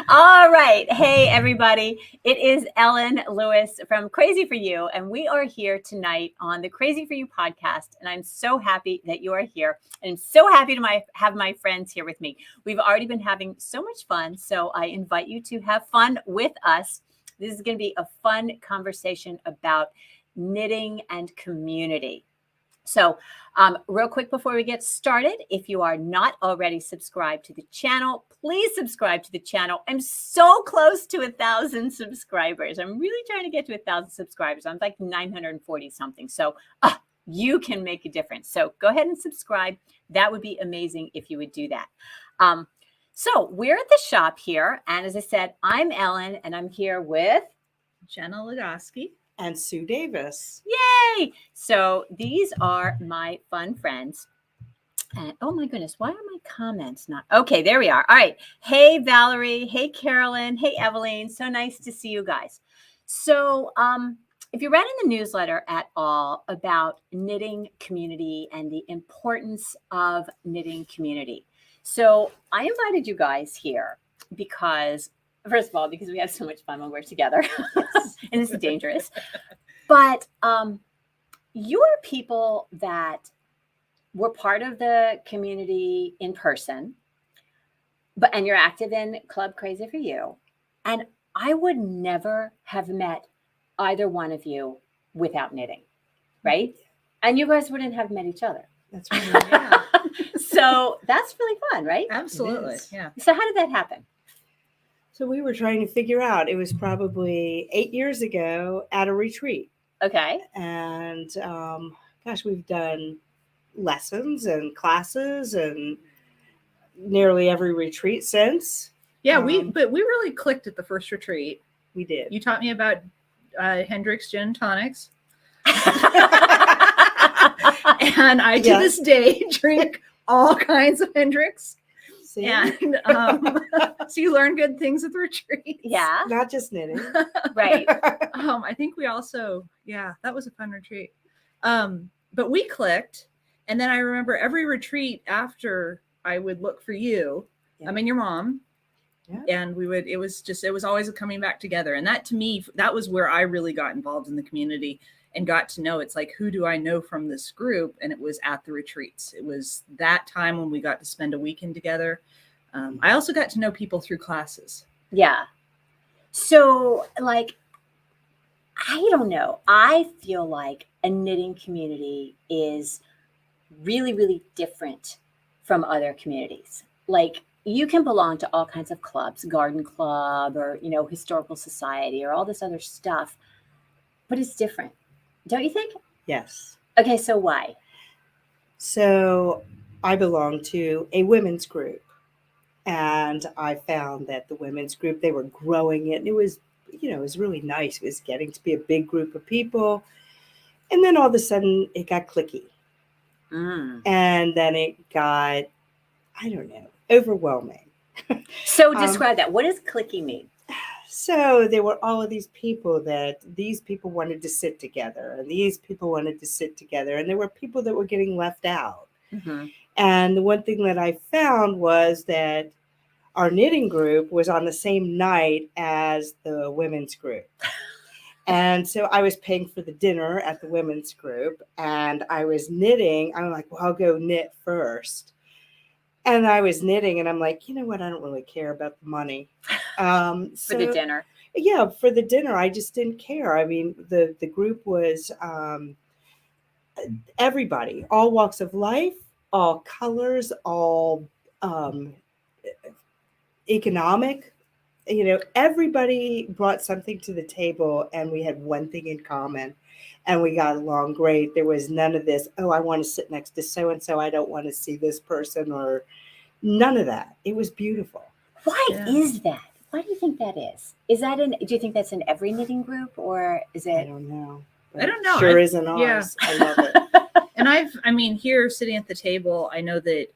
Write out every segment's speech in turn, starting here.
All right. Hey, everybody. It is Ellen Lewis from Crazy for You, and we are here tonight on the Crazy for You podcast. And I'm so happy that you are here. And I'm so happy to have my friends here with me. We've already been having so much fun, so I invite you to have fun with us. This is going to be a fun conversation about knitting and community. So real quick before we get started, if you are not already subscribed to the channel, please subscribe to the channel. I'm so close to 1,000 subscribers. I'm really trying to get to 1,000 subscribers. I'm like 940 something. So you can make a difference. So go ahead and subscribe. That would be amazing if you would do that. So we're at the shop here. And as I said, I'm Ellen and I'm here with Jenna Legoski and Sue Davis. Yay! So these are my fun friends. And oh my goodness, why are my comments not? Okay, there we are. All right. Hey, Valerie. Hey, Carolyn. Hey, Eveline. So nice to see you guys. So if you read in the newsletter at all about knitting community and the importance of knitting community. So I invited you guys here because first of all, because we have so much fun when we're together and it's dangerous. But you're people that were part of the community in person, and you're active in Club Crazy for You. And I would never have met either one of you without knitting, right? And you guys wouldn't have met each other. That's right. Yeah. So that's really fun, right? Absolutely. Yeah. So how did that happen? So we were trying to figure out, it was probably 8 years ago at a retreat. Okay. And we've done lessons and classes and nearly every retreat since. Yeah, we really clicked at the first retreat. We did. You taught me about Hendrix gin and tonics. And I, to this day, drink all kinds of Hendrix. See? And so you learn good things at the retreat. Yeah. Not just knitting. Right. I think we also, that was a fun retreat. But we clicked. And then I remember every retreat after I would look for you. Yeah. I mean, your mom. Yeah. And it was always a coming back together. And that, to me, that was where I really got involved in the community and got to know, it's like, who do I know from this group? And it was at the retreats. It was that time when we got to spend a weekend together. I also got to know people through classes. Yeah. So I don't know. I feel like a knitting community is really, really different from other communities. Like, you can belong to all kinds of clubs, garden club or, historical society or all this other stuff, but it's different. Don't you think? Yes. Okay, so why? So I belong to a women's group, and I found that the women's group, they were growing it, and it was really nice. It was getting to be a big group of people. And then all of a sudden it got cliquey. And then it got, I don't know, overwhelming. So describe that. What does cliquey mean? So there were all of these people wanted to sit together, and these people wanted to sit together, and there were people that were getting left out. Mm-hmm. And the one thing that I found was that our knitting group was on the same night as the women's group. And so I was paying for the dinner at the women's group, and I was knitting. I'm like, well, I'll go knit first. And I was knitting, and I'm like, you know what? I don't really care about the money. For the dinner. Yeah, for the dinner, I just didn't care. I mean, the group was everybody, all walks of life, all colors, all economic. Everybody brought something to the table, and we had one thing in common, and we got along great. There was none of this, oh, I want to sit next to so-and-so, I don't want to see this person, or none of that. It was beautiful. Why is that? Why do you think that is? Do you think that's in every knitting group, or is it? I don't know. I don't know. Sure isn't ours. Yeah. I love it. And here sitting at the table, I know that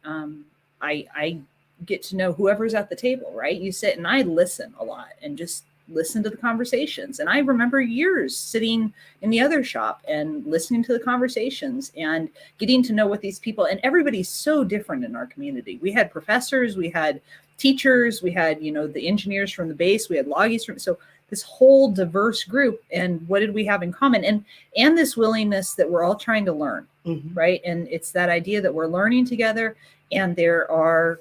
I get to know whoever's at the table, right? You sit and I listen a lot and just listen to the conversations. And I remember years sitting in the other shop and listening to the conversations and getting to know what these people, and everybody's so different in our community. We had professors, we had teachers, we had, the engineers from the base, we had loggies from, so this whole diverse group. And what did we have in common? And this willingness that we're all trying to learn, right? And it's that idea that we're learning together, and there are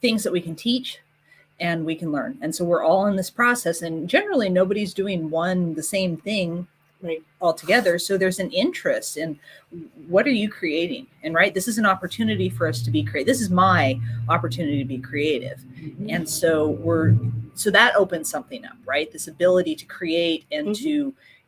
things that we can teach and we can learn. And so we're all in this process, and generally nobody's doing the same thing all together. So there's an interest in what are you creating? And this is an opportunity for us to be creative. This is my opportunity to be creative. And so that opens something up, right? This ability to create and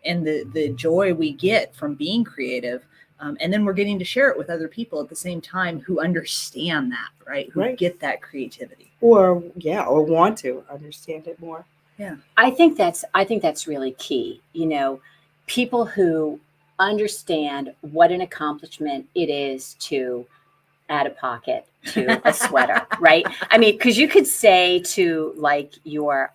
and the joy we get from being creative. And then we're getting to share it with other people at the same time who understand that, right? Who get that creativity. Or want to understand it more. Yeah. I think that's really key. People who understand what an accomplishment it is to add a pocket to a sweater, right? I mean, because you could say to like your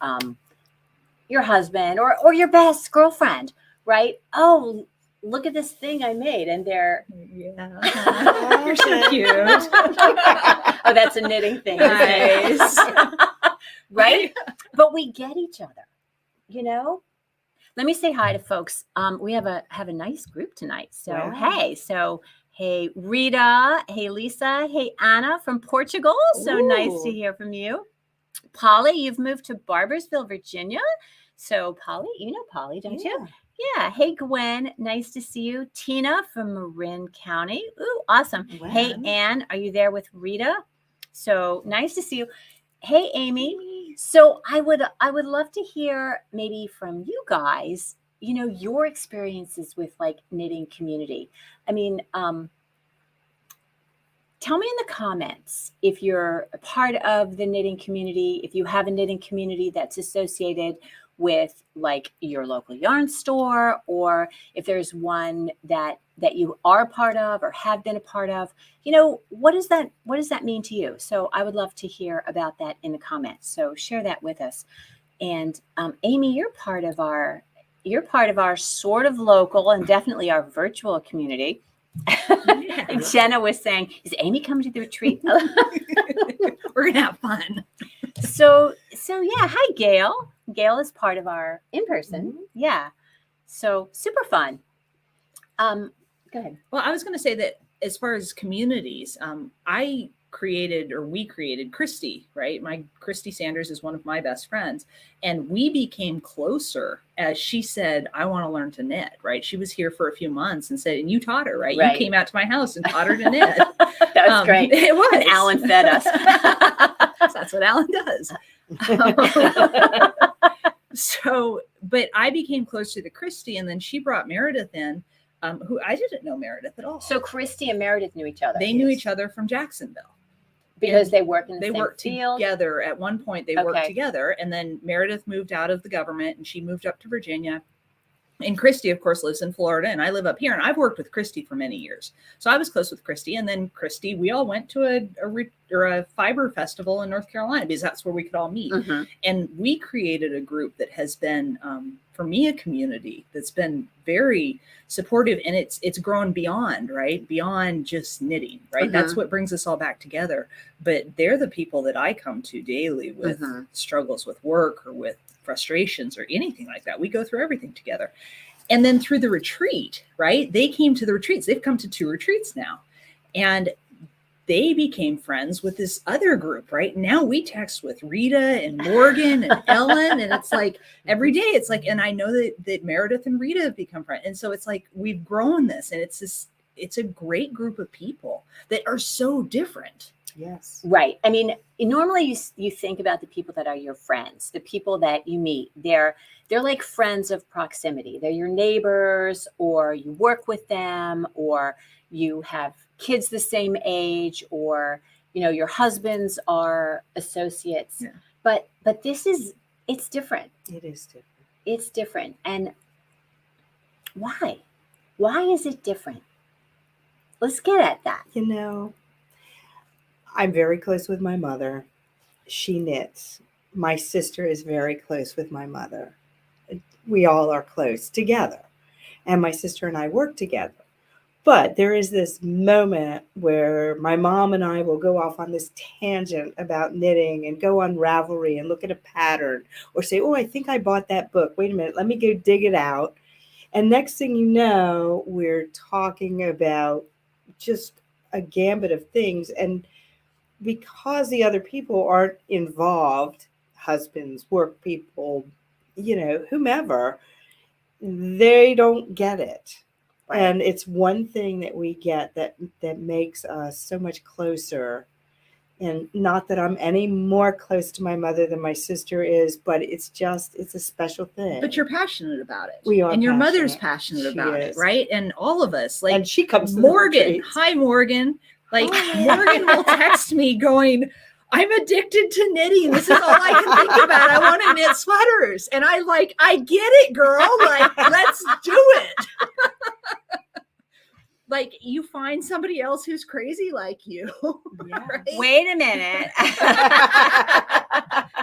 husband or your best girlfriend, right? Oh, look at this thing I made, and they're you're so cute. Oh, that's a knitting thing. Nice. Right? But we get each other, Let me say hi to folks. We have a nice group tonight. So hey Rita, hey Lisa, hey Anna from Portugal. So nice to hear from you. Polly, you've moved to Barboursville, Virginia. So Polly, you know Polly, don't you? Yeah. Hey, Gwen. Nice to see you. Tina from Marin County. Ooh, awesome. Wow. Hey, Ann, are you there with Rita? So nice to see you. Hey, Amy. So I would love to hear maybe from you guys, your experiences with like knitting community. I mean, tell me in the comments if you're a part of the knitting community, if you have a knitting community that's associated with like your local yarn store, or if there's one that you are a part of or have been a part of. What does that mean to you? So I would love to hear about that in the comments. So share that with us. And Amy, you're part of our sort of local and definitely our virtual community. Yeah. Jenna was saying, is Amy coming to the retreat? We're gonna have fun. So yeah. Hi, Gail. Gail is part of our in-person. Yeah. So super fun. Go ahead. Well, I was going to say that as far as communities, we created Christy, right? Christy Sanders is one of my best friends. And we became closer as she said, I want to learn to knit, right? She was here for a few months and said, and you taught her, right? You came out to my house and taught her to knit. That was great. It was. And Alan fed us. That's what Alan does. But I became closer to Christy, and then she brought Meredith in, who I didn't know Meredith at all. So Christy and Meredith knew each other. They knew each other from Jacksonville. Because they work in the same worked field. Together. At one point, they worked together, and then Meredith moved out of the government, and she moved up to Virginia. And Christy, of course, lives in Florida, and I live up here. And I've worked with Christy for many years, so I was close with Christy. And then Christy, we all went to a fiber festival in North Carolina because that's where we could all meet. And we created a group that has been, for me, a community that's been very supportive, and it's grown beyond just knitting, right? That's what brings us all back together. But they're the people that I come to daily with struggles with work or with frustrations or anything like that. We go through everything together. And then through the retreat, right? They came to the retreats. They've come to 2 retreats now. And they became friends with this other group, right? Now we text with Rita and Morgan and Ellen. And it's like every day it's like, and I know that Meredith and Rita have become friends. And so it's like, we've grown this, and it's a great group of people that are so different. Yes. Right. I mean, normally you think about the people that are your friends, the people that you meet. They're like friends of proximity. They're your neighbors, or you work with them, or you have kids the same age, or your husbands are associates. Yeah. But it's different. It is different. It's different. And why? Why is it different? Let's get at that. I'm very close with my mother. She knits. My sister is very close with my mother. We all are close together. And my sister and I work together. But there is this moment where my mom and I will go off on this tangent about knitting and go on Ravelry and look at a pattern or say, oh, I think I bought that book. Wait a minute, let me go dig it out. And next thing you know, we're talking about just a gambit of things. And because the other people aren't involved, husbands, work people, whomever, they don't get it. Right. And it's one thing that we get that makes us so much closer. And not that I'm any more close to my mother than my sister is, but it's a special thing. But you're passionate about it. We are. And your mother's passionate about it, right? And all of us, like, and she comes to Morgan. Hi, Morgan. Like, Morgan will text me going, I'm addicted to knitting. This is all I can think about. I want to knit sweaters. And I get it, girl. Like, let's do it. Like, you find somebody else who's crazy like you. Yeah. Right? Wait a minute.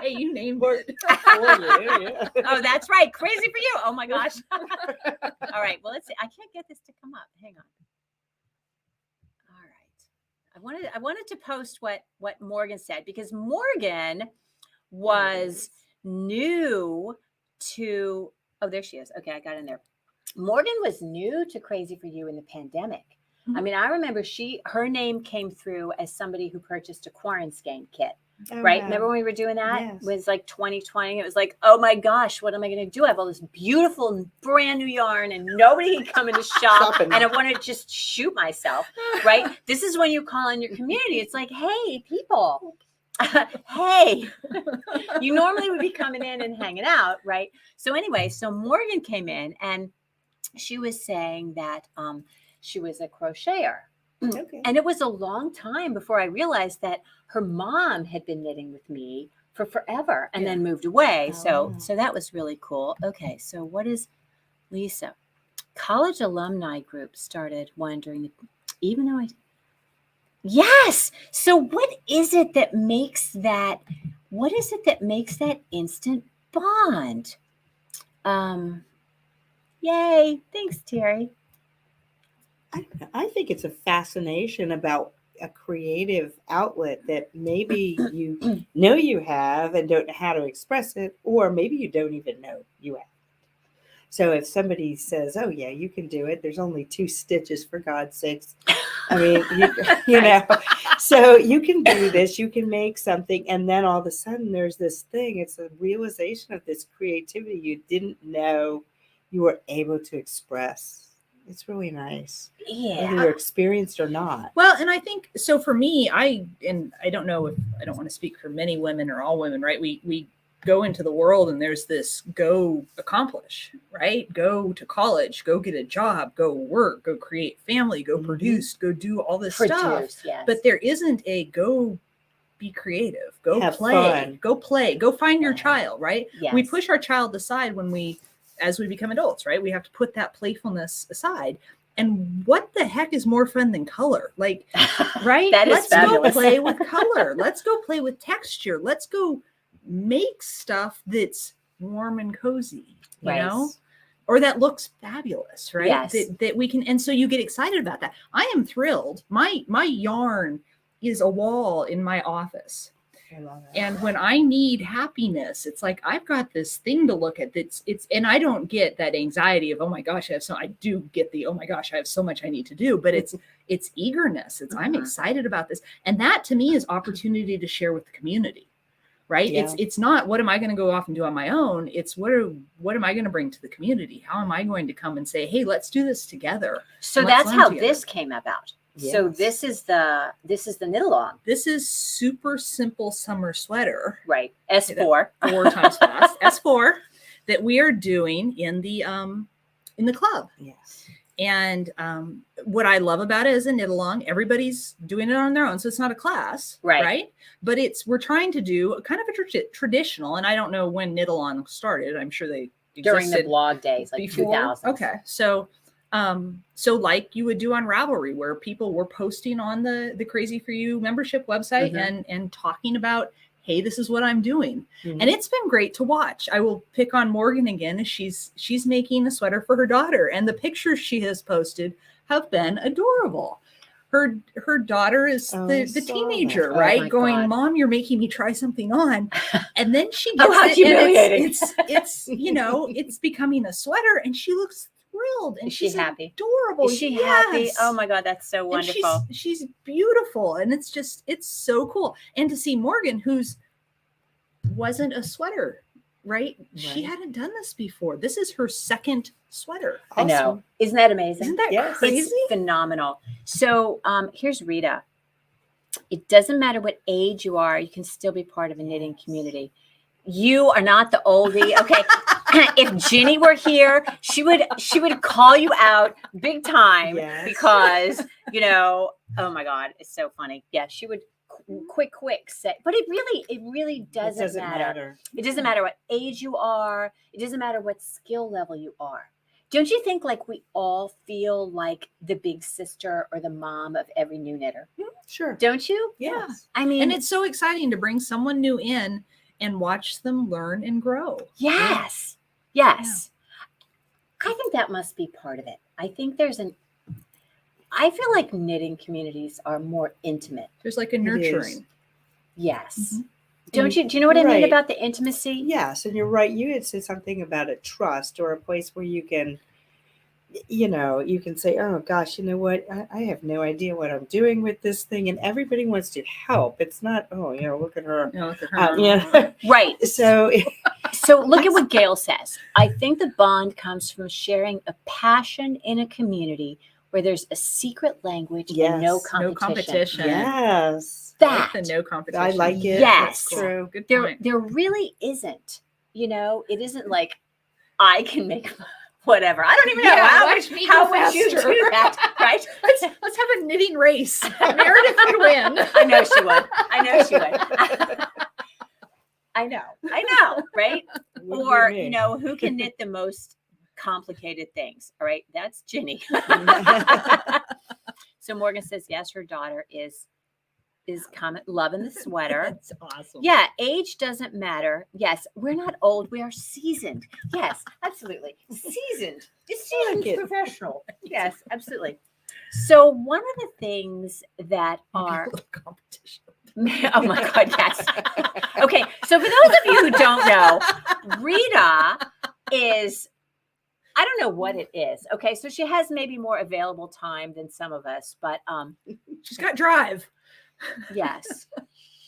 Hey, you named it. Oh, that's right. Crazy for you. Oh my gosh. All right. Well, let's see. I can't get this to come up. Hang on. All right. I wanted to post what Morgan said, because Morgan was new to, oh, there she is. Okay, I got in there. Morgan was new to Crazy for You in the pandemic. Mm-hmm. I mean, I remember her name came through as somebody who purchased a quarantine kit, right? Wow. Remember when we were doing that? Yes. It was like 2020. It was like, oh my gosh, what am I going to do? I have all this beautiful brand new yarn and nobody can come in the shop and I want to just shoot myself, right? This is when you call in your community. It's like, hey, people. Hey, you normally would be coming in and hanging out, right? So anyway, so Morgan came in and she was saying that she was a crocheter. Okay. And it was a long time before I realized that her mom had been knitting with me for forever and then moved away. Oh. So that was really cool. Okay, so what is Lisa? College alumni group started one during the, even though yes. So what is it that makes that instant bond? Yay. Thanks, Terry. I think it's a fascination about a creative outlet that maybe you know you have and don't know how to express it, or maybe you don't even know you have. So if somebody says, oh, yeah, you can do it, there's only 2 stitches, for God's sakes. I mean, you know, so you can do this, you can make something, and then all of a sudden there's this thing. It's a realization of this creativity you didn't know you were able to express. It's really nice. Yeah. Whether you're experienced or not. Well, and I think, so for me, I don't know if, I don't want to speak for many women or all women, right? We go into the world and there's this go accomplish, right? Go to college, go get a job, go work, go create family, go produce, go do all this stuff. Yes. But there isn't a go be creative, go have play, fun. Go play, go find your child, right? Yes. We push our child aside as we become adults, right? We have to put that playfulness aside. And what the heck is more fun than color? Like, right? Let's go play with color. Let's go play with texture. Let's go make stuff that's warm and cozy, you know, or that looks fabulous, right? Yes. That we can, and so you get excited about that. I am thrilled. My yarn is a wall in my office. And when I need happiness, it's like, I've got this thing to look at and I don't get that anxiety of, oh my gosh, I do get the, oh my gosh, I have so much I need to do, but it's eagerness. It's, I'm excited about this. And that to me is opportunity to share with the community, right? Yeah. It's not, what am I going to go off and do on my own? It's what am I going to bring to the community? How am I going to come and say, hey, let's do this together. So that's how this came about. Yes. So this is the knit along. This is super simple summer sweater. Right. S4. 4 times fast. S4 that we are doing in the club. Yes. And what I love about it is a knit along. Everybody's doing it on their own. So it's not a class. Right. But we're trying to do kind of a traditional, and I don't know when knit along started. I'm sure they during the blog days, like before. 2000. Okay. So like you would do on Ravelry, where people were posting on the Crazy for You membership website and talking about, hey, this is what I'm doing. Mm-hmm. And it's been great to watch. I will pick on Morgan again as she's making a sweater for her daughter, and the pictures she has posted have been adorable. Her daughter is Oh, I the saw teenager, that. Oh, right? my Going, God. Mom, you're making me try something on. And then she Oh, gets how it, humiliating. and it's it's becoming a sweater, and she looks thrilled, and Is she she's happy? adorable. Is she happy? Yes. Oh my God, that's so And wonderful. she's beautiful, and it's so cool. And to see Morgan, who's wasn't a sweater, right? She Right. hadn't done this before. This is her second sweater. I know. Awesome. Isn't that amazing? Isn't that Yes. crazy? It's phenomenal. So here's Rita. It doesn't matter what age you are, you can still be part of a knitting community. You are not the oldie. Okay. If Ginny were here, she would call you out big time Yes. because, oh my God, it's so funny. Yeah, she would quick say, but it really It doesn't matter. It doesn't matter what age you are. It doesn't matter what skill level you are. Don't you think like we all feel like the big sister or the mom of every new knitter? Sure. Don't you? Yeah. I mean, And it's so exciting to bring someone new in and watch them learn and grow. yes. I think that must be part of it. I think I feel like knitting communities are more intimate. There's like a is. nurturing. Yes. Mhm. Don't you? Do you know what I mean Right. about the intimacy? Yes, and you're right. You had said something about a trust or a place where you can, you can say, oh gosh, you know what? I have no idea what I'm doing with this thing. And everybody wants to help. It's not, look at her. Look at her. Yeah. Right. So, So look at what Gail says. I think the bond comes from sharing a passion in a community where there's a secret language and no Yes. No competition. competition. yes. I like That the no competition. I like it. Yes. That's true. Good there point. there really isn't. It isn't like I can make whatever. I don't even know Yeah, how watch me how go would you faster. do that, right? Let's have a knitting race. Meredith would win. I know she would. I know, right? Wouldn't Or, be me. who can knit the most complicated things? All right, that's Ginny. So Morgan says, yes, her daughter is loving the sweater. That's awesome. Yeah, age doesn't matter. Yes, we're not old. We are seasoned. Yes, absolutely. Seasoned. It's I like seasoned it. professional. Yes, absolutely. So one of the things that are competition. oh my God, yes. Okay, so for those of you who don't know, Rita is, I don't know what it is. Okay, so she has maybe more available time than some of us, but She's got drive. yes.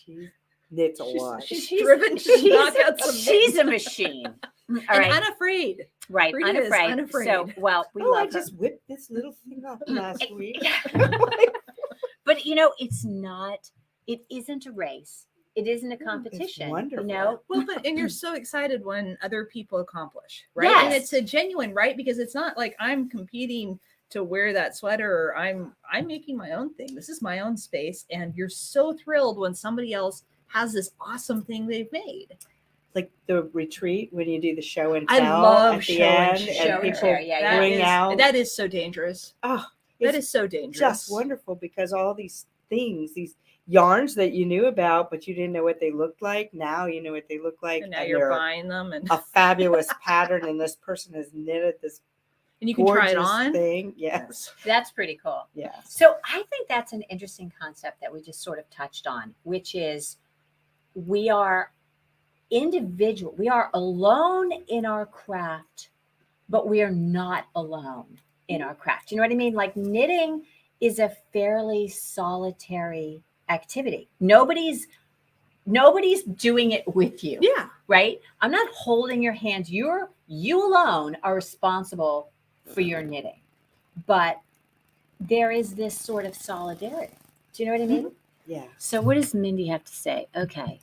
She knits a lot. She's driven to knock out some she's a machine. All and right, unafraid. right, Rita is unafraid. unafraid. So, well, we I love her. just whipped this little thing up last week. But it isn't a race. It isn't a competition. wonderful. Well, and you're so excited when other people accomplish, right? And Yes. it's a genuine, right? Because it's not like I'm competing to wear that sweater, or I'm making my own thing. This is my own space, and you're so thrilled when somebody else has this awesome thing they've made. Like the retreat when you do the show and I tell love at the show and end, share. and Show and people share, yeah, bring out. That is so dangerous. Oh, That it's is so dangerous. just wonderful because all these things, these yarns that you knew about, but you didn't know what they looked like. Now you know what they look like, And now and you're they're buying them, and a fabulous pattern. And this person has knitted this you can try it gorgeous on. thing. Yes, That's pretty cool. yes. So I think that's an interesting concept that we just sort of touched on, which is we are individual. We are alone in our craft, but we are not alone in our craft. You know what I mean? Like knitting is a fairly solitary activity. Nobody's doing it with you. Yeah. Right? I'm not holding your hand. You alone are responsible for your knitting. But there is this sort of solidarity. Do you know what I mean? Yeah. So what does Mindy have to say? Okay.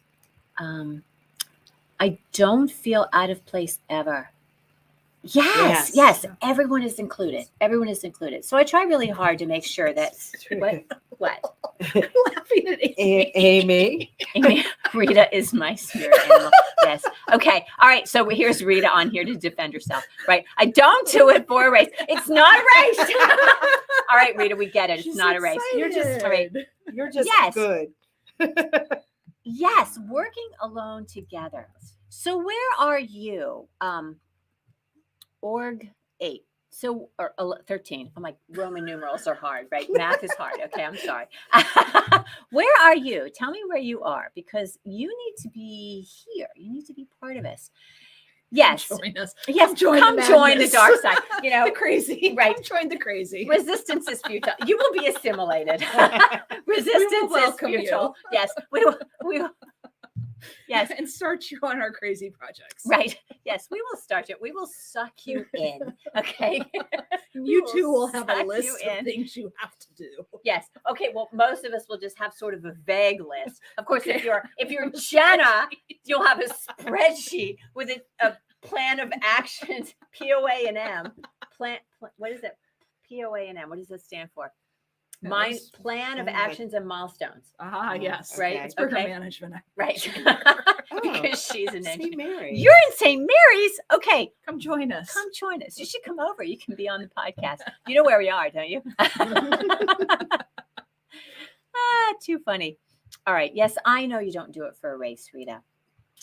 I don't feel out of place ever. Yes. Yes. Everyone is included. Everyone is included. So I try really hard to make sure that what? Laughing at Amy. Amy, Rita is my spirit animal. Yes. Okay. All right. So here's Rita on here to defend herself. Right. I don't do it for a race. It's not a race. All right, Rita, we get it. It's She's not a race. You're just All right. You're just Yes. good. Yes, working alone together. So where are you? Org 8. So, or 13. I'm like, Roman numerals are hard, right? Math is hard. Okay, I'm sorry. Where are you? Tell me where you are, because you need to be here. You need to be part of us. Yes. Join us. Yes. Come join the madness. dark side. You know, The crazy. Right. Come join the crazy. Resistance is futile. You will be assimilated. Resistance is welcome futile. you. Yes. We will. Yes. And start you on our crazy projects. Right. Yes. We will start it. We will suck you in. Okay. You too will have a suck list you of in. things you have to do. Yes. Okay. Well, most of us will just have sort of a vague list. Of course, Okay. if you're Jenna, you'll have a spreadsheet with a plan of actions. POA&M. What is it? POA&M. What does that stand for? My plan of actions and milestones. Ah, yes. Right. Okay. It's program Okay. management. Right. Oh, Because she's an St. engineer. Mary. You're in St. Mary's. Okay. Come join us. Come join us. You should come over. You can be on the podcast. You know where we are, don't you? Too funny. All right. Yes, I know you don't do it for a race, Rita,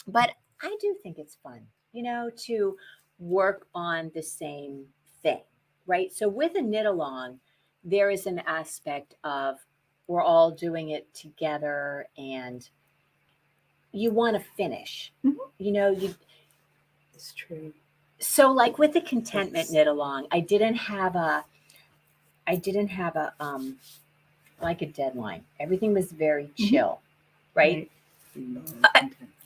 but I do think it's fun, to work on the same thing, right? So with a knit along, there is an aspect of we're all doing it together and you want to finish. Mhm. It's true. So like with the contentment knit along, I didn't have a like a deadline. Everything was very chill, right?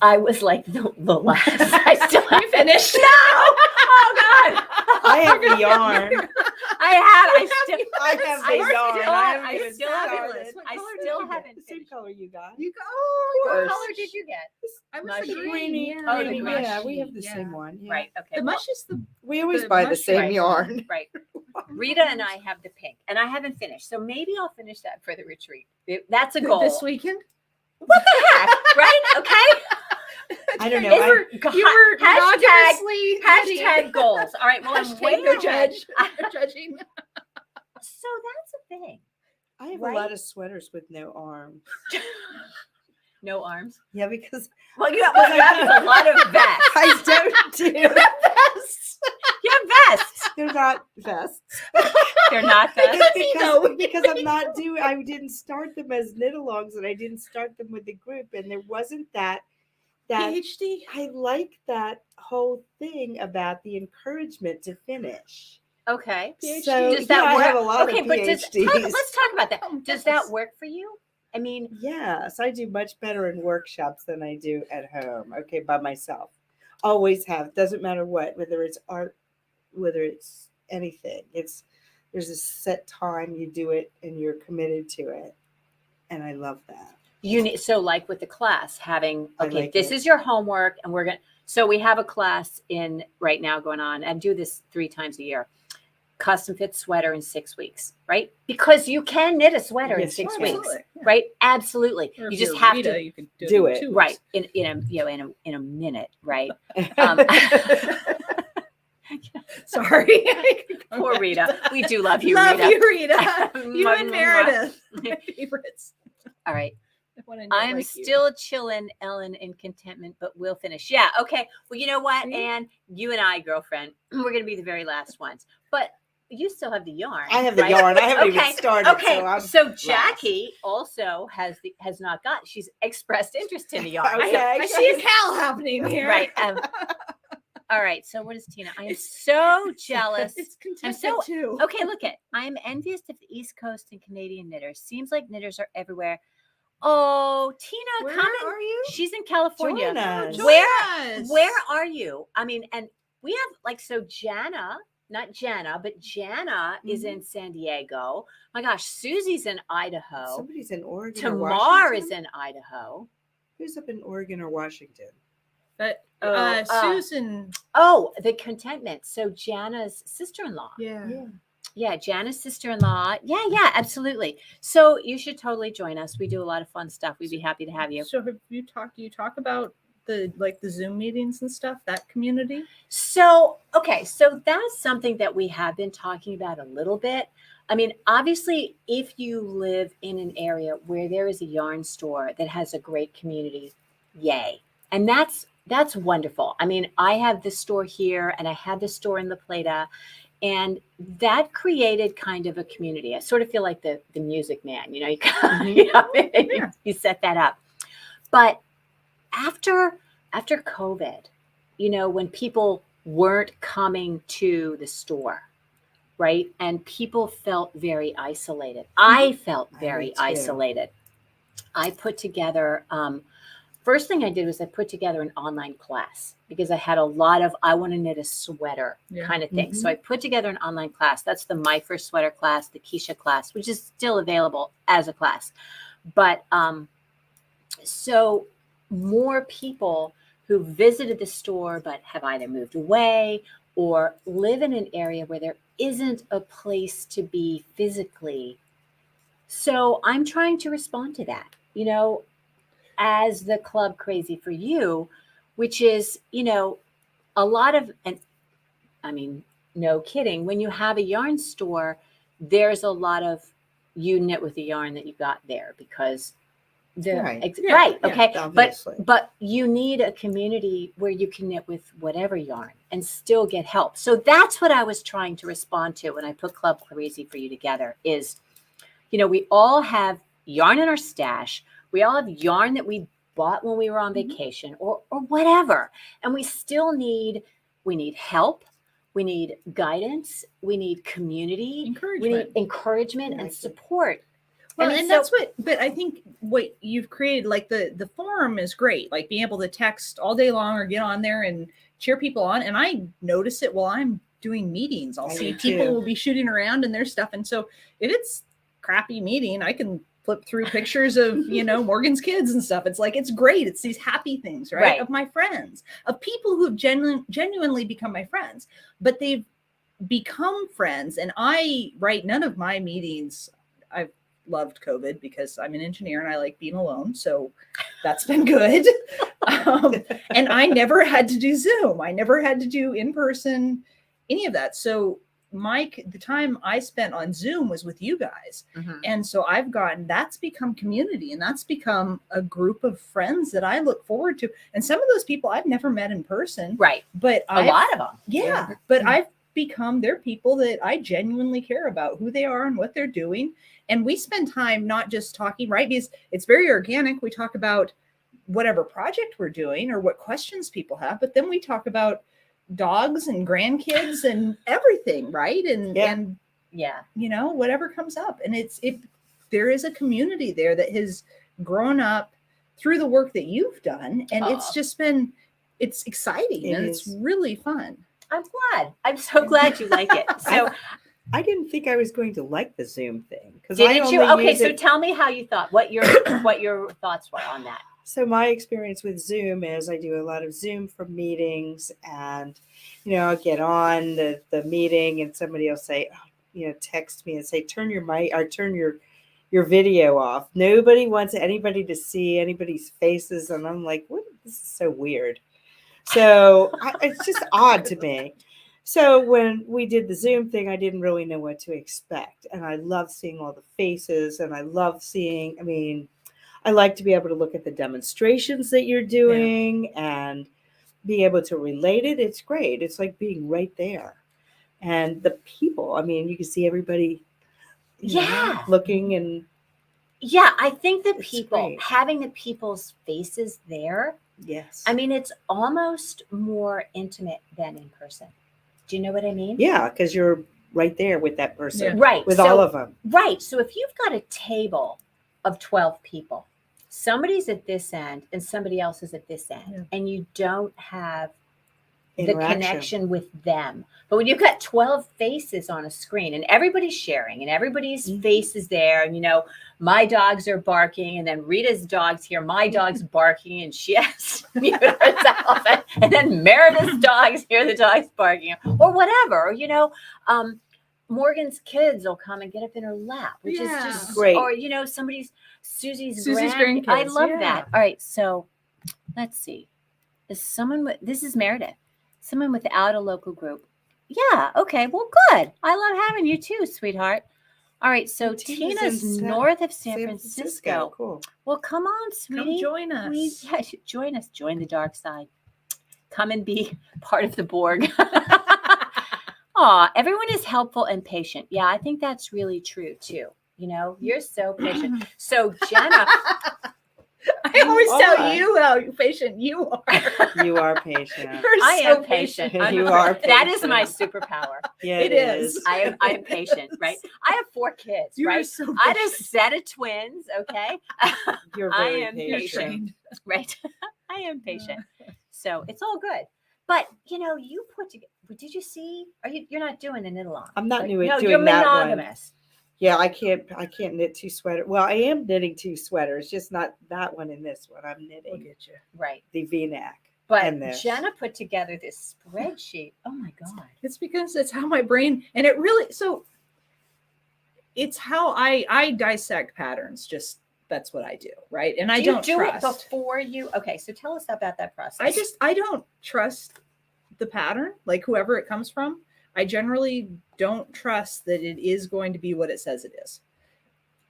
I was like the last. I still haven't finished. No! Oh God! I have the yarn. I still I have the yarn. I still haven't. What I color still did you haven't The same finished. color you got. You go. What course. color did you get? I was Mushy. the green. Greeny, Yeah. Oh, the greeny, green. yeah, we have the Yeah. same one. Yeah. Right. Okay. The well, mush is the We always The buy the mush, same right. yarn. right. Rita and I have the pink, and I haven't finished. So maybe I'll finish that for the retreat. That's a goal. this weekend. What the heck? Right? Okay. I don't know. It's- You were hashtag innocuously goals. All right. Well, I'm Hashtag way no ahead. judge. No judging. So that's a thing. I have Right? a lot of sweaters with no arms. No arms. Yeah, because Well, you have a lot of vests. I don't do. Vests. You have vests. They're not vests. They're not vests. because I'm not doing. I didn't start them as knit-alongs, and I didn't start them with the group, and there wasn't that. PhD. I like that whole thing about the encouragement to finish. Okay. So Does that yeah, work? I have a lot Okay, of but PhDs. let's talk about that. Oh, Does that yes. work for you? I mean, Yes, I do much better in workshops than I do at home. Okay, by myself. Always have. Doesn't matter what, whether it's art, whether it's anything. There's a set time you do it and you're committed to it. And I love that. you need, so like with the class having, I okay, like this it. is your homework and so we have a class in right now going on and do this 3 times a year. Custom fit sweater in 6 weeks, right? Because you can knit a sweater in Yes, 6 you weeks, can. Absolutely. Yeah. right? Absolutely. Or if You just you're have Rita, to you can do in it. 2 right weeks. in a minute, right? Sorry. Poor Rita. We do love you, Love Rita. you, Rita. You Mwah, and mwah, Meredith. My favorites. All right. When I knit I'm like you. still chilling, Ellen, in contentment, but we'll finish. Yeah. Okay. Well, you know what, See? Anne? You and I, girlfriend, we're going to be the very last ones. But you still have the yarn. I have the right? yarn. I haven't Okay, even started. Okay. So So Jackie also has not got. She's expressed interest in the yarn. Okay. I see a cow happening here. Right. All right. So what is Tina? I am so jealous. It's I'm contentment so too. okay. Look at. I am envious of the East Coast and Canadian knitters. Seems like knitters are everywhere. Oh, Tina, Where come are you? She's in California. Join us. Join Where us. where are you? I mean, and we have like so Jana, not Jana, but Jana is in San Diego. My gosh, Susie's in Idaho. Somebody's in Oregon. or Tamar is Washington? in Idaho. Who's up in Oregon or Washington? But Oh, Susan. Oh, the contentment. So Jana's sister-in-law. Yeah. Yeah, Jana's sister-in-law. Yeah, absolutely. So you should totally join us. We do a lot of fun stuff. We'd be happy to have you. So have you talked? Do you talk about the Zoom meetings and stuff? That community. So, okay, so that's something that we have been talking about a little bit. I mean, obviously, if you live in an area where there is a yarn store that has a great community, yay. And that's wonderful. I mean, I have this store here and I have this store in La Plata, And that created kind of a community. I sort of feel like the Music Man, you know, Yeah. you set that up. But after COVID, you know, when people weren't coming to the store, right? And people felt very isolated. I felt very did too. isolated. I put together, first thing I did was I put together an online class because I had a lot of, I want to knit a sweater kind of thing. So I put together an online class. That's the My First Sweater class, the Keisha class, which is still available as a class. But so more people who visited the store but have either moved away or live in an area where there isn't a place to be physically. So I'm trying to respond to that, you know, as the club Crazy for You, which is, you know, a lot of, and I mean, no kidding, when you have a yarn store, there's a lot of you knit with the yarn that you got there because Right. right, Yeah, okay, obviously. but you need a community where you can knit with whatever yarn and still get help. So that's what I was trying to respond to when I put Club Crazy for You together is, you know, we all have yarn in our stash. We all have yarn that we bought when we were on vacation or whatever. And we still need help. We need guidance. We need community. We need encouragement and support. Well, I mean, and that's what, but I think what you've created, like the forum is great, like being able to text all day long or get on there and cheer people on. And I notice it while I'm doing meetings. I'll see people will be shooting around and their stuff. And so if it's crappy meeting, I can flip through pictures of, you know, Morgan's kids and stuff. It's like, it's great. It's these happy things, right? Of my friends, of people who have genuinely become my friends, but they've become friends. And none of my meetings, I've loved COVID because I'm an engineer and I like being alone. So that's been good. And I never had to do Zoom. I never had to do in-person, any of that. So the time I spent on Zoom was with you guys. And so that's become community and that's become a group of friends that I look forward to. And some of those people I've never met in person. Right. But a lot of them. Yeah. But I've become their people that I genuinely care about who they are and what they're doing. And we spend time not just talking, right? Because it's very organic. We talk about whatever project we're doing or what questions people have, but then we talk about dogs and grandkids and everything, right? And you know, whatever comes up. And there is a community there that has grown up through the work that you've done. And it's exciting and it's really fun. I'm glad. I'm so glad you like it. So I didn't think I was going to like the Zoom thing. Didn't you? Okay, so tell me how you thought, what your thoughts were on that. So my experience with Zoom is I do a lot of Zoom for meetings and, you know, I'll get on the meeting and somebody will say, you know, text me and say, turn your mic or turn your video off. Nobody wants anybody to see anybody's faces. And I'm like, what? This is so weird. So it's just odd to me. So when we did the Zoom thing, I didn't really know what to expect. And I love seeing all the faces and I love seeing, I mean, I like to be able to look at the demonstrations that you're doing and be able to relate it. It's great. It's like being right there. And the people, I mean, you can see everybody looking and. Yeah, I think the people, having the people's faces there. Yes. I mean, it's almost more intimate than in person. Do you know what I mean? Yeah, because you're right there with that person. Right. With all of them. Right. So if you've got a table of 12 people, somebody's at this end and somebody else is at this end, and you don't have the connection with them. But when you've got 12 faces on a screen and everybody's sharing and everybody's face is there, and, you know, my dogs are barking and then Rita's dog's here, my dog's barking and she has to mute herself, and then Meredith's dog's here, the dog's barking, or whatever, you know. Morgan's kids will come and get up in her lap, which is just great. Or, you know, Susie's grandkids. I love that. All right, so let's see. This is Meredith. Someone without a local group. Yeah, okay, well, good. I love having you too, sweetheart. All right, so Tina's north of San Francisco. Cool. Well, come on, sweetie. Come join us. Join us. Join the dark side. Come and be part of the Borg. Aw, everyone is helpful and patient. Yeah, I think that's really true too. You know, you're so patient. So Jenna, I always tell are. you how patient you are. You are patient. You're I so am patient. You are That is my patient. superpower. Yeah, It is. I am patient, right? I have 4 kids, You are right? so I had a patient. set of twins, okay? You're I very am You're patient. trained. Right. I am patient. So it's all good. But you know, you put together, did you see? You're not doing the knit along? I'm not right? doing No, you're that one. monogamous. Yeah, I can't knit 2 sweaters. Well, I am knitting 2 sweaters, just not that one and this one. I'm We'll knitting Right. get you. the V-neck. But And this. Jenna put together this spreadsheet. Oh my God. It's because it's how my brain, and it really, so it's how I dissect patterns. Just that's what I do, right? And I Do you don't do it trust. before you? Okay, so tell us about that process. I don't trust the pattern, like whoever it comes from. I generally don't trust that it is going to be what it says it is.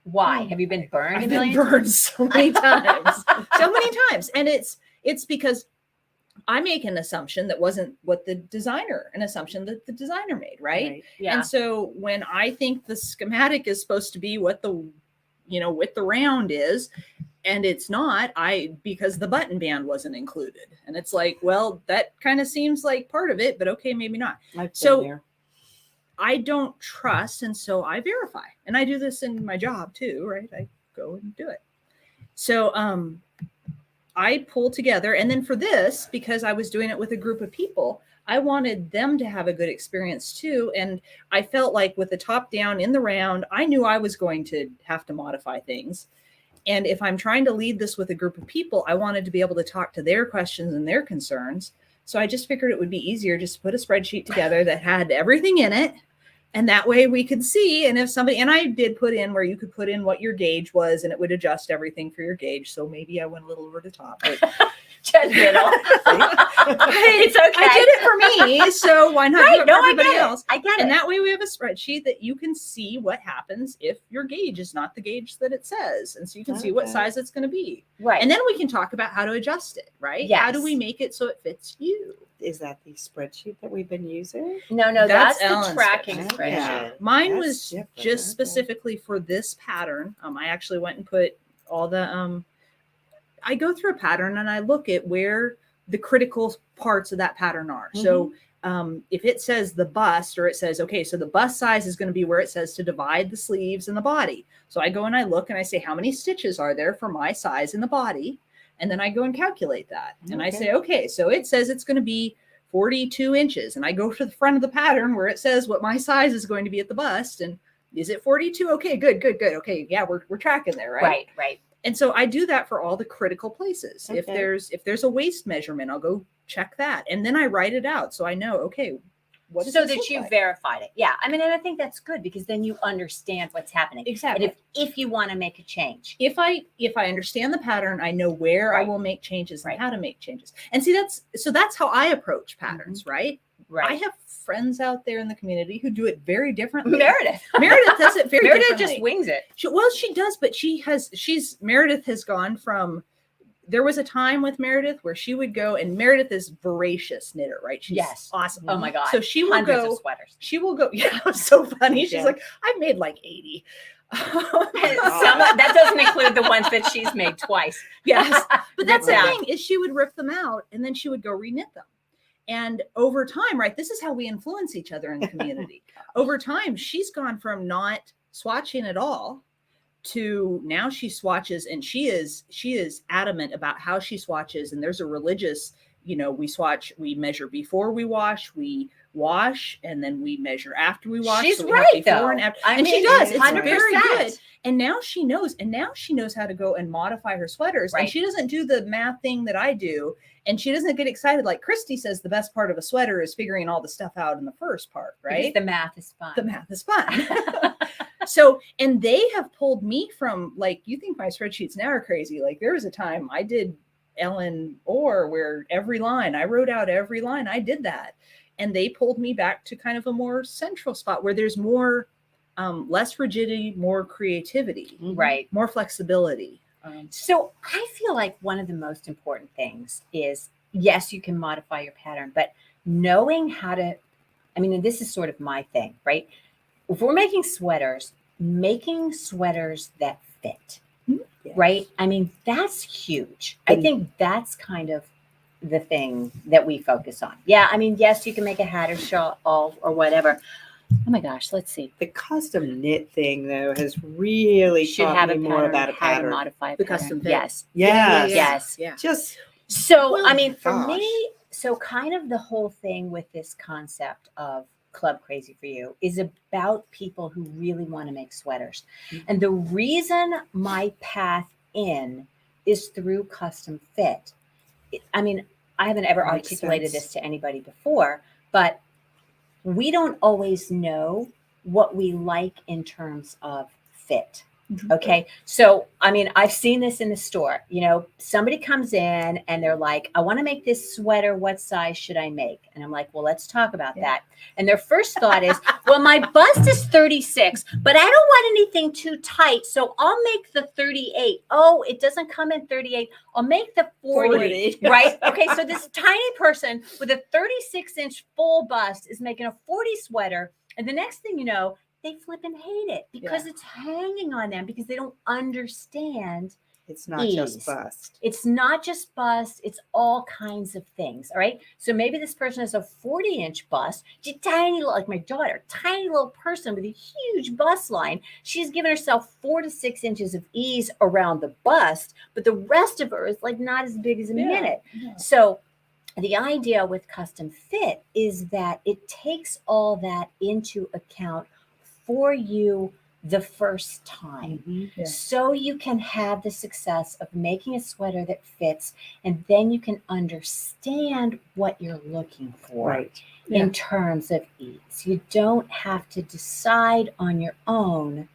Why? Have you been burned? I've a been million burned so many times. So many times. And it's because I make an assumption that wasn't what an assumption that the designer made, right? Yeah. And so when I think the schematic is supposed to be what the, with the round is, and it's not, because the button band wasn't included. And it's like, well, that kind of seems like part of it, but okay, maybe not. I've been So there. I don't trust, and so I verify. And I do this in my job too, right? I go and do it. So I pull together, and then for this, because I was doing it with a group of people, I wanted them to have a good experience too. And I felt like with the top down in the round, I knew I was going to have to modify things. And if I'm trying to lead this with a group of people, I wanted to be able to talk to their questions and their concerns. So I just figured it would be easier just to put a spreadsheet together that had everything in it. And that way we could see. And if somebody, and I did put in where you could put in what your gauge was, and it would adjust everything for your gauge. So maybe I went a little over the top. But Judgmental. It's okay. I did it for me, so why not do it for everybody else? I get And it. that way we have a spreadsheet that you can see what happens if your gauge is not the gauge that it says. And so you can see what Okay. size it's going to be. Right. And then we can talk about how to adjust it, right? Yes. How do we make it so it fits you? Is that the spreadsheet that we've been using? No, that's the Ellen's tracking spreadsheet. spreadsheet. Yeah. Mine That's was different, just okay. specifically for this pattern. I actually went and put all the I go through a pattern and I look at where the critical parts of that pattern are. So if it says the bust, or it says, okay, so the bust size is going to be where it says to divide the sleeves and the body. So I go and I look and I say, how many stitches are there for my size in the body? And then I go and calculate that. And I say, okay, so it says it's going to be 42 inches. And I go to the front of the pattern where it says what my size is going to be at the bust. And is it 42? Okay, good. Okay, yeah, we're tracking there, right? Right. And so I do that for all the critical places. Okay. If there's a waist measurement, I'll go check that. And then I write it out. So I know, okay, what does So this that look you like? verified it. Yeah. I mean, and I think that's good because then you understand what's happening. Exactly. And if you want to make a change. If I understand the pattern, I know where I Right. will make changes and Right. how to make changes. And see, that's how I approach patterns, right? Right. I have friends out there in the community who do it very differently. Meredith. Meredith does it very Meredith differently. just wings it. She does, but Meredith has gone from, there was a time with Meredith where she would go, and Meredith is voracious knitter, right? She's Yes. awesome. Oh my God. So she will Hundreds go, of sweaters. yeah, it was so funny. She's Yeah. like, I've made like 80. That doesn't include the ones that she's made twice. Yes. But that's the Yeah. thing, is she would rip them out and then she would go reknit them. And over time, right, this is how we influence each other in the community. Over time, she's gone from not swatching at all to now she swatches, and she is adamant about how she swatches. And there's a religious, we measure before we wash, and then we measure after we wash. She's So we have right, before though. and after. I And she mean, does. It's 100%. very good. And now she knows how to go and modify her sweaters. Right. And she doesn't do the math thing that I do. And she doesn't get excited. Like Christy says, the best part of a sweater is figuring all the stuff out in the first part, right? Because the math is fun. The math is fun. So, and they have pulled me from, like, you think my spreadsheets now are crazy. Like, there was a time I did Ellen Orr where I wrote out every line. I did that. And they pulled me back to kind of a more central spot where there's more, less rigidity, more creativity, Right. more flexibility. So I feel like one of the most important things is, yes, you can modify your pattern, but knowing how to I mean, and this is sort of my thing, right? If we're making sweaters that fit, Yes. right? I mean, that's huge. I think that's kind of the thing that we focus on. Yeah, I mean, yes, you can make a hat or shawl or whatever. Oh my gosh, let's see. The custom knit thing, though, has really Should taught have me a more pattern, about a how to pattern. modify The pattern. custom fit. Yes. Yes. Yes. Yeah. Just So, Well, I mean, for gosh. me, so kind of the whole thing with this concept of Club Crazy for You is about people who really want to make sweaters. And the reason my path in is through custom fit. I mean, I haven't ever Makes articulated sense. this to anybody before, but we don't always know what we like in terms of fit. Okay. So, I mean, I've seen this in the store. You know, somebody comes in and they're like, I want to make this sweater. What size should I make? And I'm like, well, let's talk about that. And their first thought is, well, my bust is 36, but I don't want anything too tight. So I'll make the 38. Oh, it doesn't come in 38. I'll make the 40. Right. Okay. So this tiny person with a 36-inch full bust is making a 40 sweater. And the next thing you know, they flip and hate it because it's hanging on them because they don't understand it's not ease. just bust. It's not just bust, it's all kinds of things. All right. So maybe this person has a 40-inch bust. She's tiny, like my daughter, tiny little person with a huge bust line. She's given herself 4 to 6 inches of ease around the bust, but the rest of her is like not as big as a minute. So the idea with custom fit is that it takes all that into account for you the first time. So you can have the success of making a sweater that fits, and then you can understand what you're looking for in terms of ease. You don't have to decide on your own.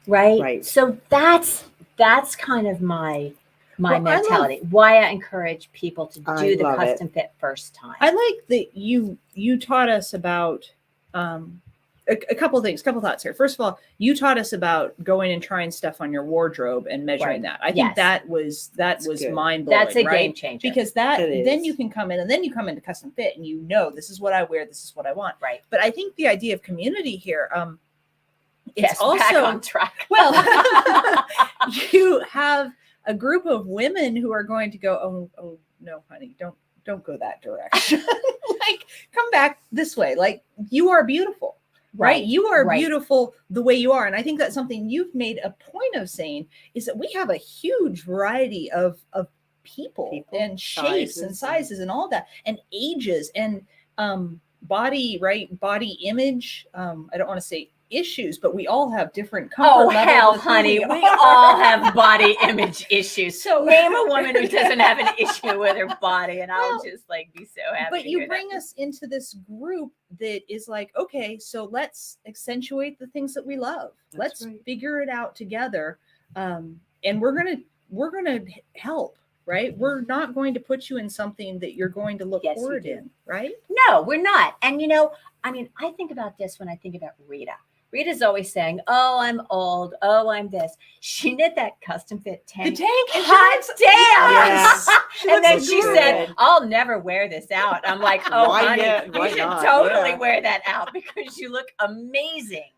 Right. So that's kind of my mentality. Why I encourage people to do the custom fit first time. I like that you taught us about a couple things, couple thoughts here. First of all, you taught us about going and trying stuff on your wardrobe and measuring that. I think that was mind blowing. That's a game changer because then you can come in and then you come into custom fit and you know this is what I wear, this is what I want. Right. But I think the idea of community here, it's also back on track. Well, you have a group of women who are going to go, oh no, honey, don't go that direction. Like, come back this way. Like, you are beautiful. Right. You are beautiful the way you are. And I think that's something you've made a point of saying is that we have a huge variety of people and shapes and sizes and all that and ages and body image. I don't want to say issues, but we all have different comfort levels. Oh, hell, honey, we all have body image issues. So name a woman who doesn't have an issue with her body, and I'll just like be so happy. But you bring us into this group that is like, okay, so let's accentuate the things that we love. Let's figure it out together, and we're gonna help. Right? We're not going to put you in something that you're going to look forward in, right? No, we're not. And you know, I mean, I think about this when I think about Rita. Rita's always saying, oh, I'm old. Oh, I'm this. She knit that custom fit tank. The tank. Hot damn. Yes. And then she said, I'll never wear this out. I'm like, oh, honey, you should totally wear that out because you look amazing.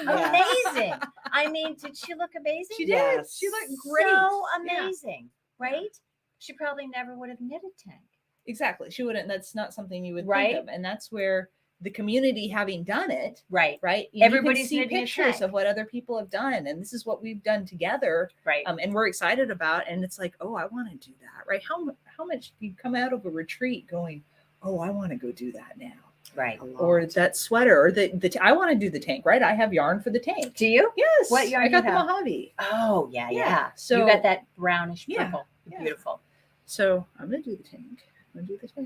Amazing. I mean, did she look amazing? She did. Yes. She looked great. So amazing, right? She probably never would have knit a tank. Exactly. She wouldn't. That's not something you would think of. And that's where the community having done it. Right. Everybody's see pictures of what other people have done. And this is what we've done together. Right. And we're excited about. And it's like, oh, I want to do that. Right. How much do you come out of a retreat going, oh, I want to go do that now. Right. Or that sweater or the I want to do the tank, right? I have yarn for the tank. Do you? Yes. What yarn? I got the Mojave. Oh, yeah. So you got that brownish purple. Yeah. Beautiful. So I'm going to do the tank.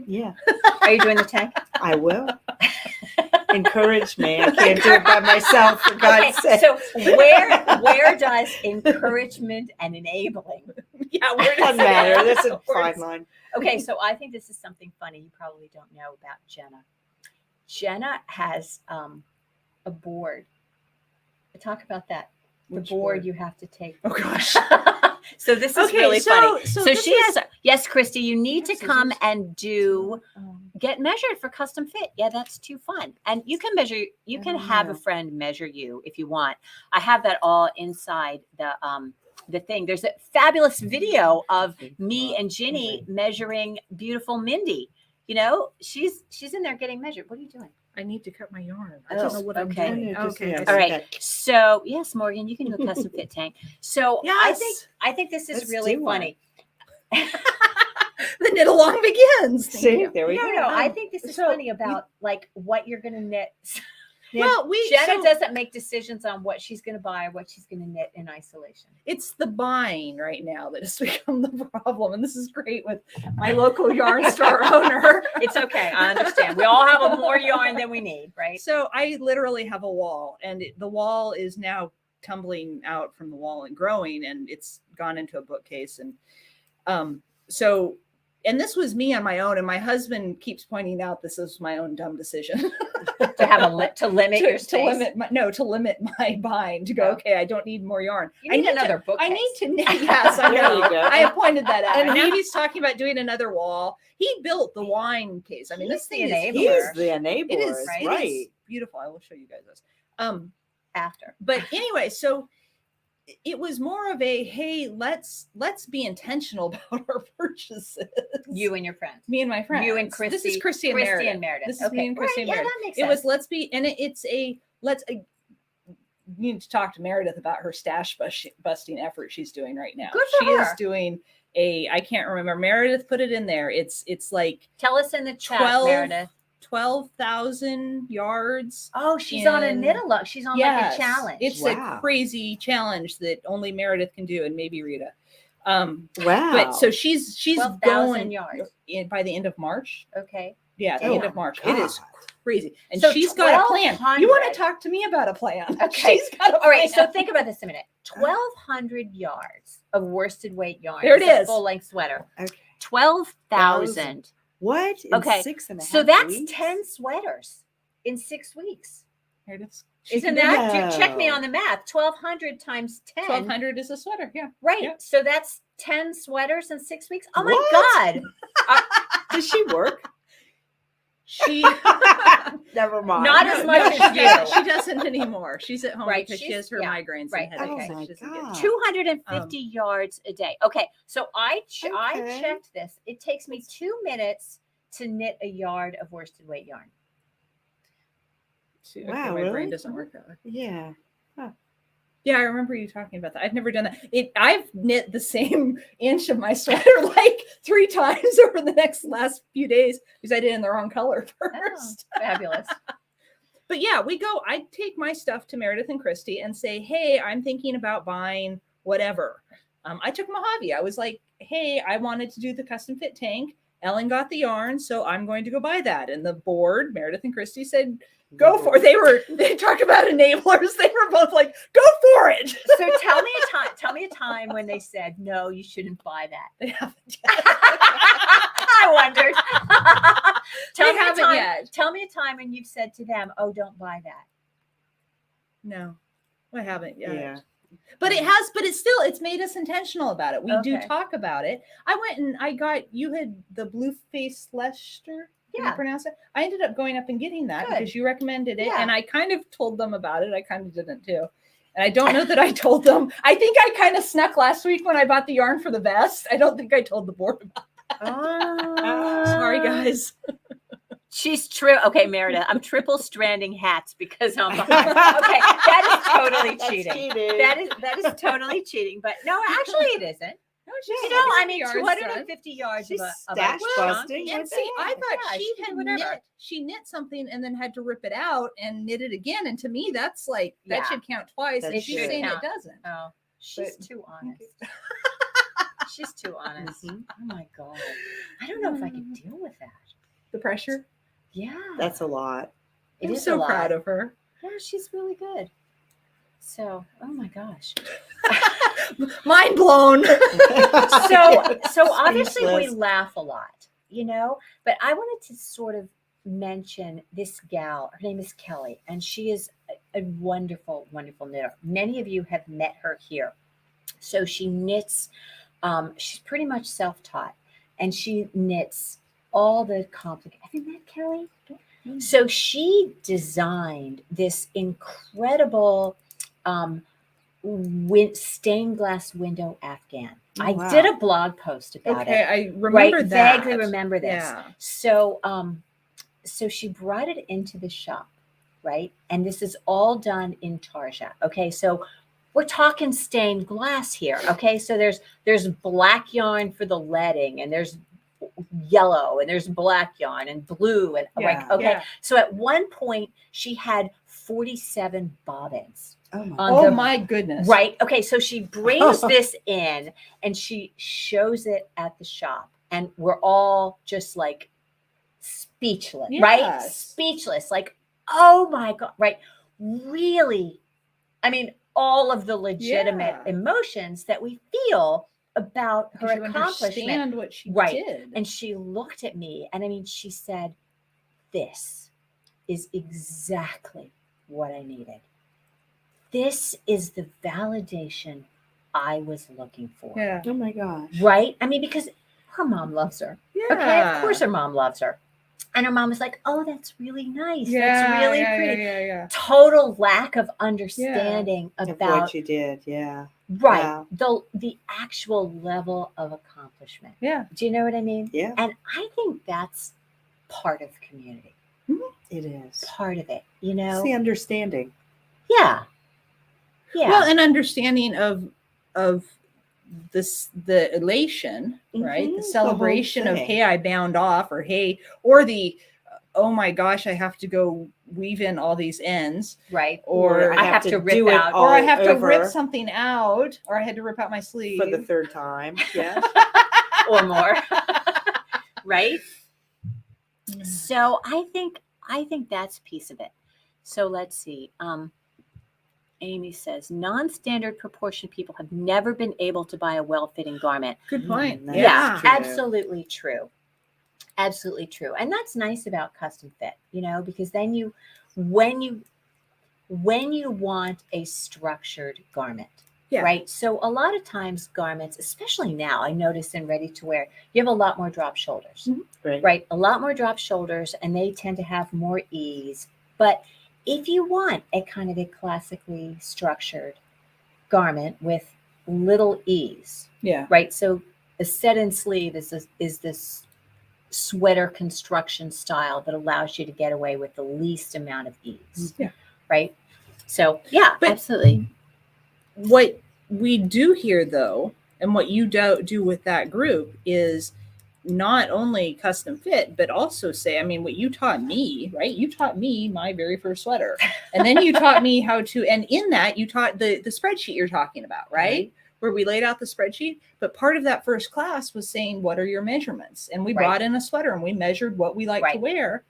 Yeah. Are you doing the tank? I will. Encourage me. I can't do it by myself, for God's sake. So where does encouragement and enabling? Yeah, where does it matter? That's a fine line. Okay, so I think this is something funny you probably don't know about Jenna. Jenna has a board. Talk about that. The board you have to take. Oh gosh. So this is Okay, really funny. so So this she is- has, yes, Christy, you need to Yes, come scissors. and get measured for custom fit. Yeah, that's too fun. And you can measure, you can have a know. friend measure you if you want. I have that all inside the thing. There's a fabulous video of me and Ginny measuring beautiful Mindy. You know, she's in there getting measured. What are you doing? I need to cut my yarn. I Oh, don't know what okay. I'm doing. I know, just, Okay. yeah, I All see. right. Okay. So yes, Morgan, you can do a custom fit tank. So Yes. I think this is Let's really do one. funny. The knit along begins. Thank See, you. there we No, go. I think this is so funny about like what you're going to knit. Yeah. Well, Jenna doesn't make decisions on what she's going to buy or what she's going to knit in isolation. it's the buying right now that has become the problem, and this is great with my local yarn store owner. It's okay. I understand. We all have more yarn than we need, right? So I literally have a wall, and the wall is now tumbling out from the wall and growing, and it's gone into a bookcase. And so, and this was me on my own, and my husband keeps pointing out this is my own dumb decision To have to limit your space. to limit my buying, to go, Oh. okay, I don't need more yarn. You need another bookcase. I need to knit. Yes, I There know. you go. I have pointed that out. And And now he- he's talking about doing another wall. He built the wine case. I mean, this He's thing the is enabler. He's the enabler. It is right? It is Right. beautiful. I will show you guys this. After. But anyway, so it was more of a, hey, let's be intentional about our purchases. You and your friends. Me and my friends. You and This Christy. is Christy and Meredith. This is okay. me and Christy and right. Meredith. Yeah, that makes It sense. was let's be, and it's a let's. You need to talk to Meredith about her stash busting effort she's doing right now. Good for she her. is doing I can't remember. Meredith put it in there. It's like Tell us in the chat, 12,000 yards. Oh, she's on a in- knit along. She's on Yes, like a challenge. It's Wow. a crazy challenge that only Meredith can do, and maybe Rita. Wow. But so she's 12,000 going yards. by the end of March. Okay. Yeah, the Oh end my of March. God. It is crazy, and So she's got a plan. 1,200. You want to talk to me about a plan? Okay. She's got a plan. All right. So think about this a minute. 1,200 yards of worsted weight yarn. There it It's a is. full length sweater. Okay. 12,000. What? In Okay. 6.5 So that's weeks? 10 sweaters in 6 weeks. Meredith's- Isn't can do that? Check me No. on the math. 1,200 times 10. 1,200 is a sweater. Yeah. Right. Yeah. So that's 10 sweaters in 6 weeks. Oh my What? God. Does she work? She Never mind. Not as much as you. She doesn't anymore. She's at home Right, because she she's- has her yeah, migraines right, and headaches. okay. so Oh she doesn't get- my God. 250 yards a day. Okay. So I Okay. checked this. It takes me 2 minutes to knit a yard of worsted weight yarn. Okay, Wow, my brain really? doesn't work that way. Yeah. Yeah, I remember you talking about that. I've never done that. I've knit the same inch of my sweater like 3 times over the last few days because I did it in the wrong color first. Oh, fabulous. But yeah, I take my stuff to Meredith and Christy and say, hey, I'm thinking about buying whatever. I took Mojave. I was like, hey, I wanted to do the custom fit tank. Ellen got the yarn, so I'm going to go buy that. And the board, Meredith and Christy said, go for it. They talked about enablers. They were both like, go for it. So tell me a time when they said, no, you shouldn't buy that. They haven't I wondered. They haven't yet. Tell me a time when you've said to them, oh, don't buy that. No, I haven't yet. Yeah. But it's made us intentional about it. We do Okay. talk about it. I went and you had the blue face Leicester. Can you Yeah. pronounce it? I ended up going up and getting that Good. because you recommended it. Yeah. And I kind of told them about it. I kind of didn't too. And I don't know that I told them. I think I kind of snuck last week when I bought the yarn for the vest. I don't think I told the board about it. Sorry, guys. She's true. Okay, Meredith, I'm triple stranding hats because I'm behind. Okay, that is totally That's cheating. cheating. That is totally cheating. But no, actually, it isn't. No, she's You not know, I getting mean, yards done. 250 yards She's of a stash chunk. busting. And with see, I it. thought Yeah, she she can had do whatever. knit something and then had to rip it out and knit it again. And to me, that's like that Yeah. should count twice. That And she's should saying count. it doesn't. Oh, she's But- too honest. She's too honest. Mhm. Oh my God. I don't know if I can deal with that. The pressure. Yeah. That's a lot. It I'm is so a lot. proud of her. Yeah, she's really good. So, oh my gosh. Mind blown. So obviously we Speechless. laugh a lot, you know, but I wanted to sort of mention this gal. Her name is Kelly, and she is a wonderful, wonderful knitter. Many of you have met her here. So she knits, she's pretty much self-taught, and she knits all the complicated. Have you met Kelly? So she designed this incredible stained glass window Afghan. Oh, I wow. did a blog post about Okay, it. I remember that. Vaguely remember this. Yeah. So so she brought it into the shop, right? And this is all done in tarja. Okay, so we're talking stained glass here. Okay, so there's black yarn for the leading, and there's yellow, and there's black yarn and blue, and like, Yeah. okay. Yeah. So at one point she had 47 bobbins. Oh my. On Oh the- my goodness. Right. Okay. So she brings this in and she shows it at the shop, and we're all just like speechless, right? Yes. Speechless. Like, oh my God. Right. Really. I mean, all of the legitimate Yeah. emotions that we feel about her Because you accomplishment. understand what she Right. did. And she looked at me, and I mean, she said, "This is exactly what I needed. This is the validation I was looking for." Yeah. Oh my gosh. Right? I mean, because her mom loves her. Yeah. Okay, of course her mom loves her. And her mom was like, "Oh, that's really nice. Yeah. That's really yeah, pretty." Yeah. Yeah. Total lack of understanding Of about what you did. Yeah. right Wow. the actual level of accomplishment. Yeah. Do you know what I mean? Yeah. And I think that's part of community. It is. Part of it, you It's know? the understanding. Yeah. Yeah. Well, an understanding of this, the elation, right? Mhm. The The celebration whole of, thing. hey, I bound off, or hey, or the, oh my gosh, I have to go weave in all these ends, right. or I have to rip do it out- all or I have to rip over something out, or I had to rip out my sleeve for the third time. Yes. or more. Right? So I think that's a piece of it. So let's see. Amy says non-standard proportion people have never been able to buy a well-fitting garment. Good point. That's Yeah, true. absolutely true. Absolutely true. And that's nice about custom fit, you know, because then when you want a structured garment, Yeah. right? So a lot of times garments, especially now, I notice in ready to wear, you have a lot more drop shoulders, Right. right? A lot more drop shoulders, and they tend to have more ease. But if you want a kind of a classically structured garment with little ease, Yeah. right? So a set-in sleeve is this sweater construction style that allows you to get away with the least amount of ease. Yeah. Right. So yeah, But- absolutely. What we do here, though, and what you do with that group is not only custom fit, but also say, I mean, what you taught me, right? You taught me my very first sweater. And then you taught me how to, and in that you taught the spreadsheet you're talking about, right? Where we laid out the spreadsheet. But part of that first class was saying, what are your measurements? And we Right. brought in a sweater and we measured what we like to Right. wear.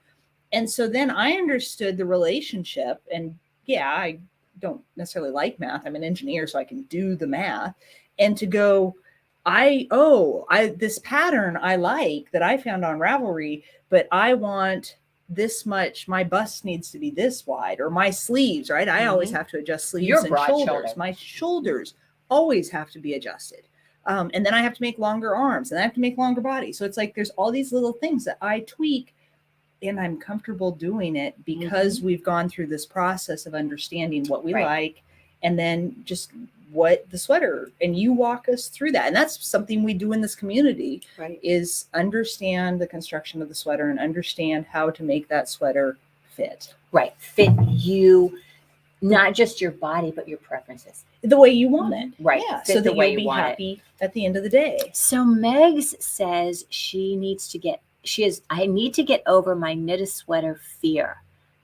And so then I understood the relationship. And yeah, I don't necessarily like math. I'm an engineer, so I can do the math. And to go, this pattern I like that I found on Ravelry, but I want this much, my bust needs to be this wide, or my sleeves, right? I always have to adjust sleeves You're and broad shoulders. shouldered. My shoulders always have to be adjusted. And then I have to make longer arms, and I have to make longer body. So it's like there's all these little things that I tweak, and I'm comfortable doing it because we've gone through this process of understanding what we Right. like, and then just what the sweater, and you walk us through that. And that's something we do in this community, Right. is understand the construction of the sweater and understand how to make that sweater fit Right. Fit you, not just your body, but your preferences. the way you want it. Right. Yeah. Fit So the that way you'll you be want it. happy at the end of the day. So Megs says I need to get over my knit a sweater fear.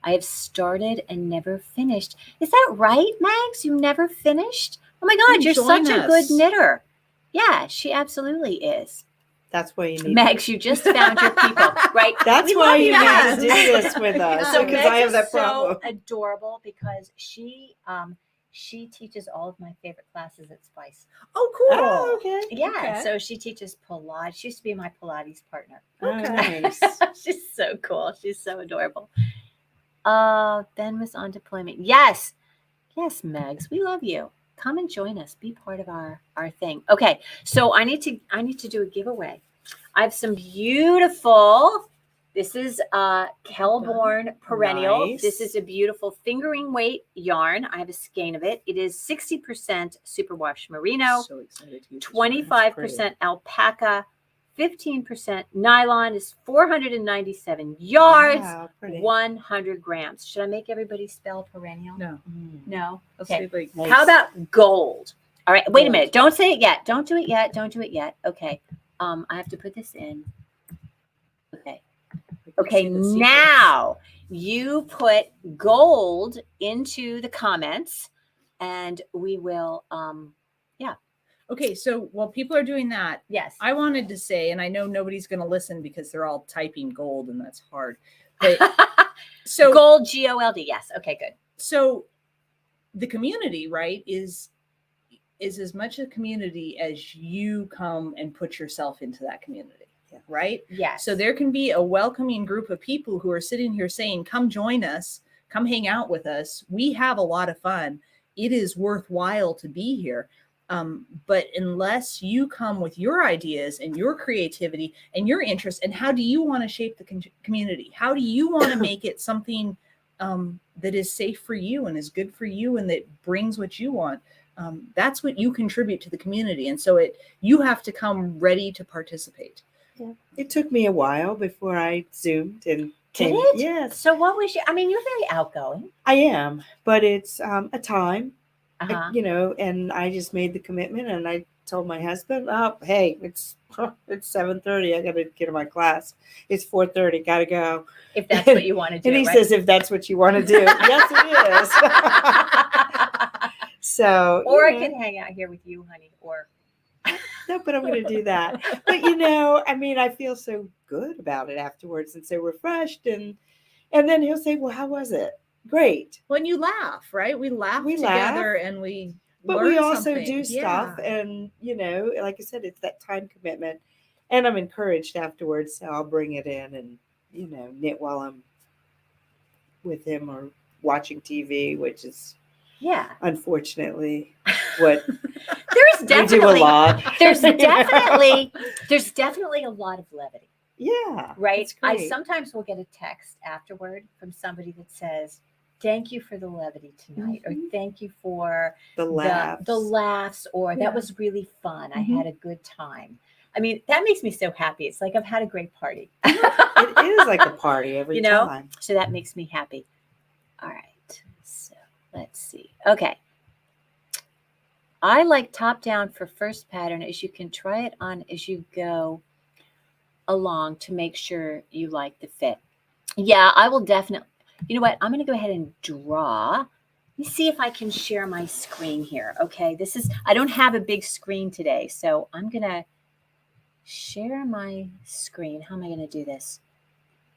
I have started and never finished. Is that right, Megs? You never finished? Oh my God, Come you're join such a us. good knitter. Yeah, she absolutely is. That's why you need. Megs, you just found your people, right? That's We why love you guys. need to do this with us, So because Megs I have is that problem. so adorable because she teaches all of my favorite classes at Spice. Oh, cool. Oh, okay. Yeah, Okay. so she teaches Pilates. She used to be my Pilates partner. Oh, nice. She's so cool. She's so adorable. Ben was on deployment. Yes, Megs, we love you. come and join us. Be part of our thing. Okay, so I need to do a giveaway. I have some beautiful. This is Kelborn Perennial. Nice. This is a beautiful fingering weight yarn. I have a skein of it. It is 60% superwash merino, So excited to use this one. 25% alpaca, 15% nylon. Is 497 yards, Wow, pretty. 100 grams. Should I make everybody spell perennial? No. No. Okay. Say, like, Nice. How about gold? All right. Wait a Gold. minute. Don't say it yet. Don't do it yet. Don't do it yet. Okay. I have to put this in. Okay. Okay. see the secrets. Now you put gold into the comments, and we will. Okay, so while people are doing that, Yes. I wanted to say, and I know nobody's going to listen because they're all typing gold, and that's hard. But so gold, GOLD. Yes. Okay. Good. so the community, right, is as much a community as you come and put yourself into that community, right? Yes. So there can be a welcoming group of people who are sitting here saying, come join us, come hang out with us. We have a lot of fun. It is worthwhile to be here. But unless you come with your ideas and your creativity and your interests, and how do you want to shape the community? How do you want to make it something that is safe for you and is good for you and that brings what you want? That's what you contribute to the community. And so you have to come ready to participate. Yeah. It took me a while before I zoomed and Did came. it? Yes, So what was your? I mean, you're very outgoing. I am, but it's a time, Uh-huh. and I just made the commitment, and I told my husband, "Oh, hey, it's 7:30. I got to get to my class. It's 4:30. Got to go." If that's what you want to do. And he right? says, "If that's what you want to do, yes, it is." So, Or I can hang out here with you, honey. Or no, but I'm going to do that. But I mean, I feel so good about it afterwards and so refreshed. And then he'll say, "Well, how was it?" Great. When you laugh, right? We laugh We together and we But learn we also something. do stuff. Yeah. And, like I said, it's that time commitment. And I'm encouraged afterwards. So I'll bring it in and, knit while I'm with him or watching TV, which is yeah, unfortunately what there's we definitely do a lot. there's definitely a lot of levity, Yeah. right? it's I great. sometimes will get a text afterward from somebody that says, "Thank you for the levity tonight," or "Thank you for the laughs. the laughs," or Yeah. "That was really fun. I Mhm. had a good time." I mean, that makes me so happy. It's like I've had a great party. It is like a party every time. So that makes me happy. All right. So let's see. Okay. I like top down for first pattern, as you can try it on as you go along to make sure you like the fit. Yeah, I will definitely. You know what? I'm going to go ahead and draw. Let me see if I can share my screen here. Okay. I don't have a big screen today, so I'm going to share my screen. How am I going to do this?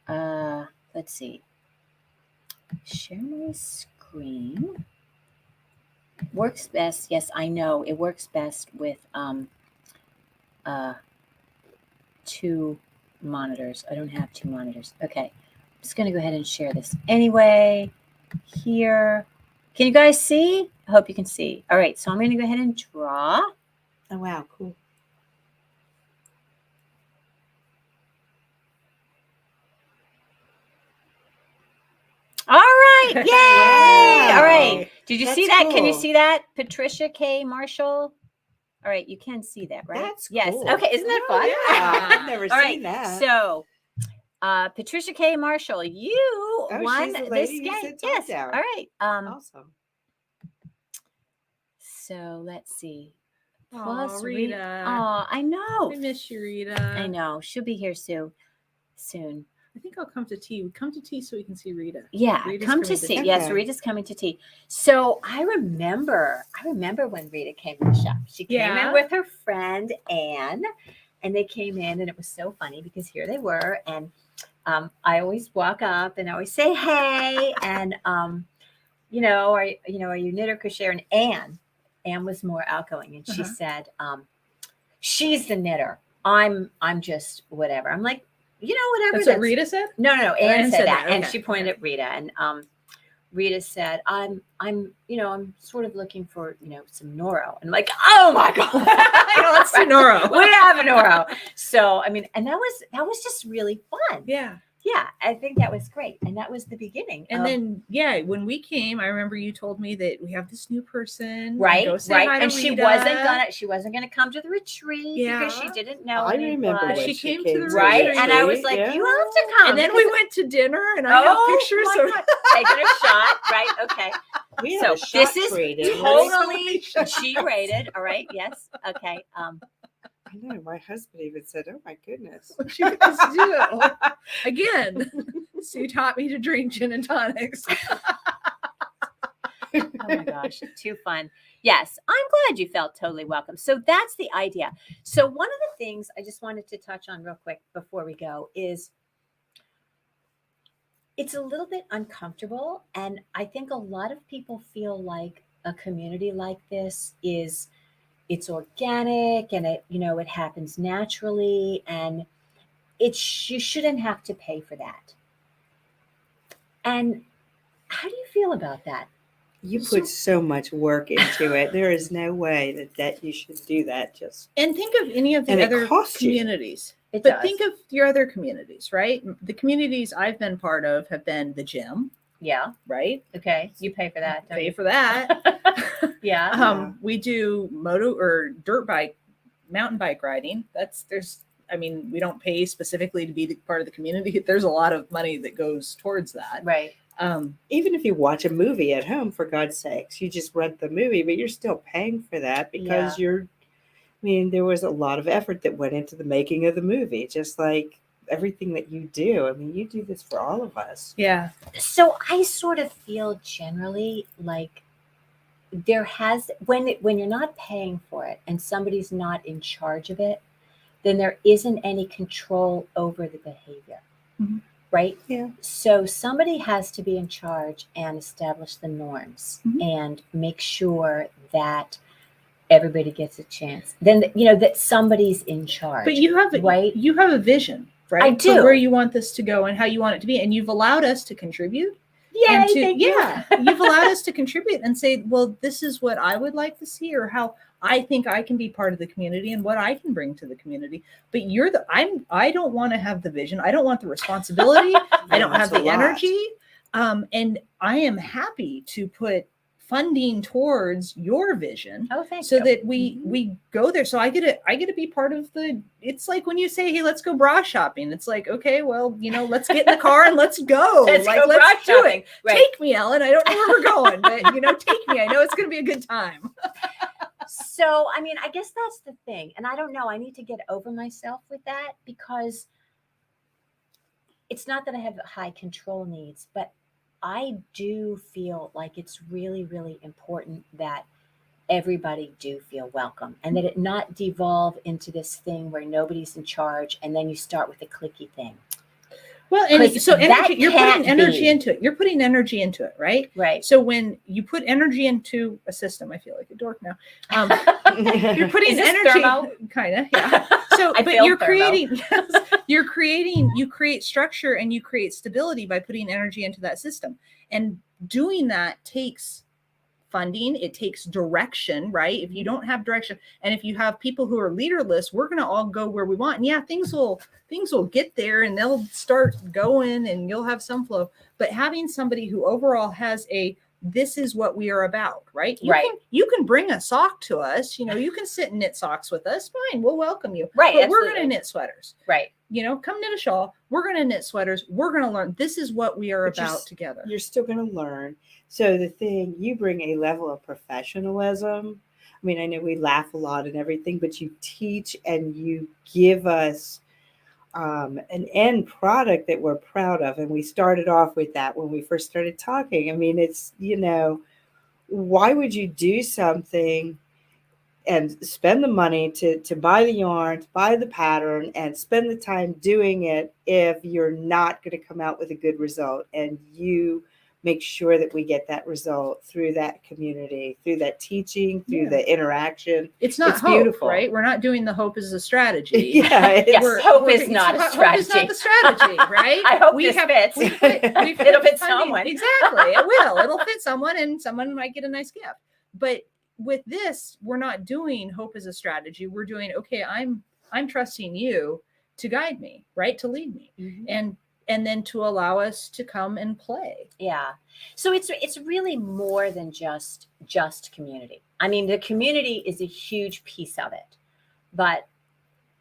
Let's see. Share my screen. Works best. Yes, I know it works best with two monitors. I don't have two monitors. Okay. I'm just going to go ahead and share this anyway. Here. Can you guys see? I hope you can see. All right. So I'm going to go ahead and draw. Oh, wow. Cool. All right. Yay. Wow. All right. Did you see That's that? Can you cool. see that? Patricia K. Marshall. All right. You can see that, right? That's Yes. cool. Okay. Isn't that Oh, fun? yeah. I've never All seen right. that. So, Patricia K. Marshall, you won she's the this lady you game. said top Yes. down. All right. Awesome. So let's see. Aw, Plus Rita. Oh, I know. I miss you, Rita. I know. She'll be here soon. I think I'll come to tea. Come to tea so we can see Rita. Yeah, Rita's come coming to to tea. tea. Yes, Okay. Rita's coming to tea. So I remember when Rita came to the shop. She came Yeah. in with her friend Anne, and they came in, and it was so funny because here they were, and I always walk up and I always say hey, and are you knit or crochet? And Anne was more outgoing, and she Uh-huh. said, she's the knitter. I'm just whatever. I'm like, whatever. That's what Rita said? No. Anne Anne said said that, that. and Okay, she pointed okay. at Rita, and Rita said, I'm sort of looking for, some Noro. And I'm like, oh my God. Let's do Noro. We have a Noro. So, I mean, and that was just really fun. Yeah. Yeah, I think that was great. And that was the beginning. And then, when we came, I remember you told me that we have this new person. Right, Go say right. hi to And she Rita. wasn't gonna come to the retreat because she didn't know I remember when She she came to the right. retreat. And I was like, Yeah. you have to come. And then we went to dinner, and I have pictures my of God. Taking a shot, right? Okay. We had So a shot this is tree, didn't we? totally G-rated. All right. Yes. Okay. I know. My husband even said, "Oh my goodness." She was to do it. Well, again, Sue taught me to drink gin and tonics. Oh my gosh, too fun. Yes, I'm glad you felt totally welcome. So that's the idea. So one of the things I just wanted to touch on real quick before we go is it's a little bit uncomfortable. And I think a lot of people feel like a community like this it's organic and it happens naturally and you shouldn't have to pay for that. And how do you feel about that? You put so much work into it. There is no way that you should do that. Just And think of any of the And it other costs you. communities. It But does. think of your other communities, right? The communities I've been part of have been the gym, Yeah. right? Okay. You pay for that. Don't Pay you? for that. Yeah. We do moto or mountain bike riding. We don't pay specifically to be part of the community. There's a lot of money that goes towards that. Right. even if you watch a movie at home, for God's sakes, you just rent the movie, but you're still paying for that because there was a lot of effort that went into the making of the movie, just like everything that you do. I mean, you do this for all of us. Yeah. So I sort of feel generally like when you're not paying for it and somebody's not in charge of it, then there isn't any control over the behavior. Mhm. Right? Yeah. So somebody has to be in charge and establish the norms and make sure that everybody gets a chance. Then that somebody's in charge. But you have a vision, right? I do. For where you want this to go and how you want it to be, and you've allowed us to contribute. Yay, thank you. You've allowed us to contribute and say, well, this is what I would like to see, or how I think I can be part of the community and what I can bring to the community. But I don't want to have the vision. I don't want the responsibility. I don't have that's a the lot. energy. And I am happy to put funding towards your vision. Oh, thank so you. that we go there. So I get to be part of it's like when you say, hey, let's go bra shopping. It's like, okay, well, let's get in the car and let's go. Let's let's bra do shopping. it. Right. Take me, Ellen. I don't know where we're going, but take me. I know it's going to be a good time. So, I guess that's the thing. And I don't know, I need to get over myself with that because it's not that I have high control needs, but I do feel like it's really, really important that everybody do feel welcome and that it not devolve into this thing where nobody's in charge and then you start with a cliquey thing. Well, and so energy, you're can't putting energy be. into it. You're putting energy into it, right? Right. So when you put energy into a system, I feel like a dork now. You're putting Is this energy, thermo? kind of, yeah. So, I but feel you're thermo. you create structure and you create stability by putting energy into that system. And doing that takes funding, it takes direction, right? If you don't have direction, and if you have people who are leaderless, we're going to all go where we want. And yeah, things will get there and they'll start going and you'll have some flow. But having somebody who overall has this is what we are about, right? You can bring a sock to us, you can sit and knit socks with us. Fine, we'll welcome you. Right. But absolutely. we're going to knit sweaters. Right. Come knit a shawl. We're going to knit sweaters. We're going to learn. This is what we are about together. You're still going to learn. So the thing, you bring a level of professionalism. I know we laugh a lot and everything, but you teach and you give us an end product that we're proud of. And we started off with that when we first started talking. It's, why would you do something and spend the money to buy the yarn, to buy the pattern, and spend the time doing it if you're not going to come out with a good result? And you make sure that we get that result through that community, through that teaching, through Yeah. the interaction. It's not It's hope, beautiful. right? We're not doing the hope as a strategy. Yeah, Yes, hope is it's not a Hope is not strategy. the strategy, right? I hope this fits. It'll fit someone. Exactly. It will. It'll fit someone, and someone might get a nice gift. But with this, we're not doing hope as a strategy. We're doing, okay, I'm trusting you to guide me, right? To lead me. Mhm. And then to allow us to come and play. Yeah. So it's really more than just community. I mean, the community is a huge piece of it. But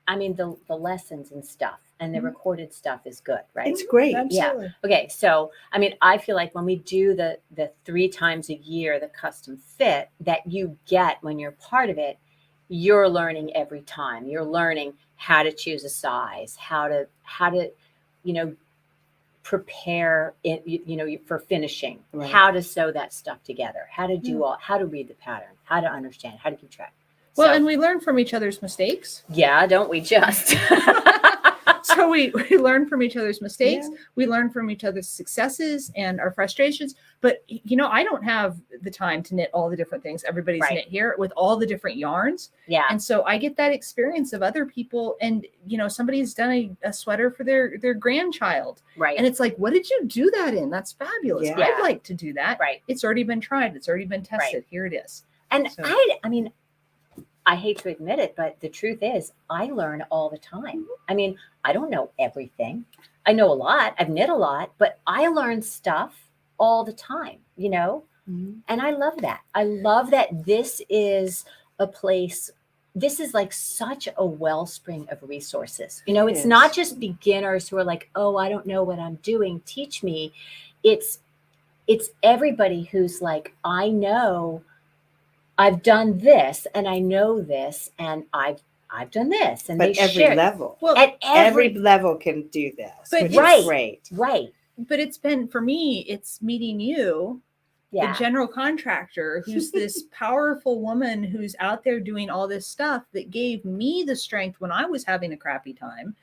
I mean, the lessons and stuff and the Mhm. recorded stuff is good, right? It's great. Absolutely. Okay, so I mean, I feel like when we do the 3 times a year, the custom fit that you get when you're part of it, you're learning every time. You're learning how to choose a size, how to you know prepare it, for finishing, Right. how to sew that stuff together, how to do Yeah. how to read the pattern, how to understand, how to keep track. Well, So, and we learn from each other's mistakes. yeah, don't we just? So we learn from each other's mistakes. Yeah. We learn from each other's successes and our frustrations. But, I don't have the time to knit all the different things everybody's Right. knit here with all the different yarns. Yeah, And so I get that experience of other people. And, somebody's done a sweater for their grandchild. right. And it's like, what did you do that in? That's fabulous. Yeah. I'd like to do that. Right. It's already been tried. It's already been tested. Here it is. And So- I mean, I hate to admit it, but the truth is, I learn all the time. I mean, I don't know everything. I know a lot. I've knit a lot, but I learn stuff all the time, Mhm. And I love that. I love that this is a place. This is like such a wellspring of resources. It It's is. not just beginners who are like, "Oh, I don't know what I'm doing. Teach me." It's everybody who's like, "I know I've done this and I know this and I've done this," and But they every share level, Well, at every level can do this, But which it's- is great. right. but it's been, for me, it's meeting you, Yeah. the general contractor, who's this powerful woman who's out there doing all this stuff that gave me the strength when I was having a crappy time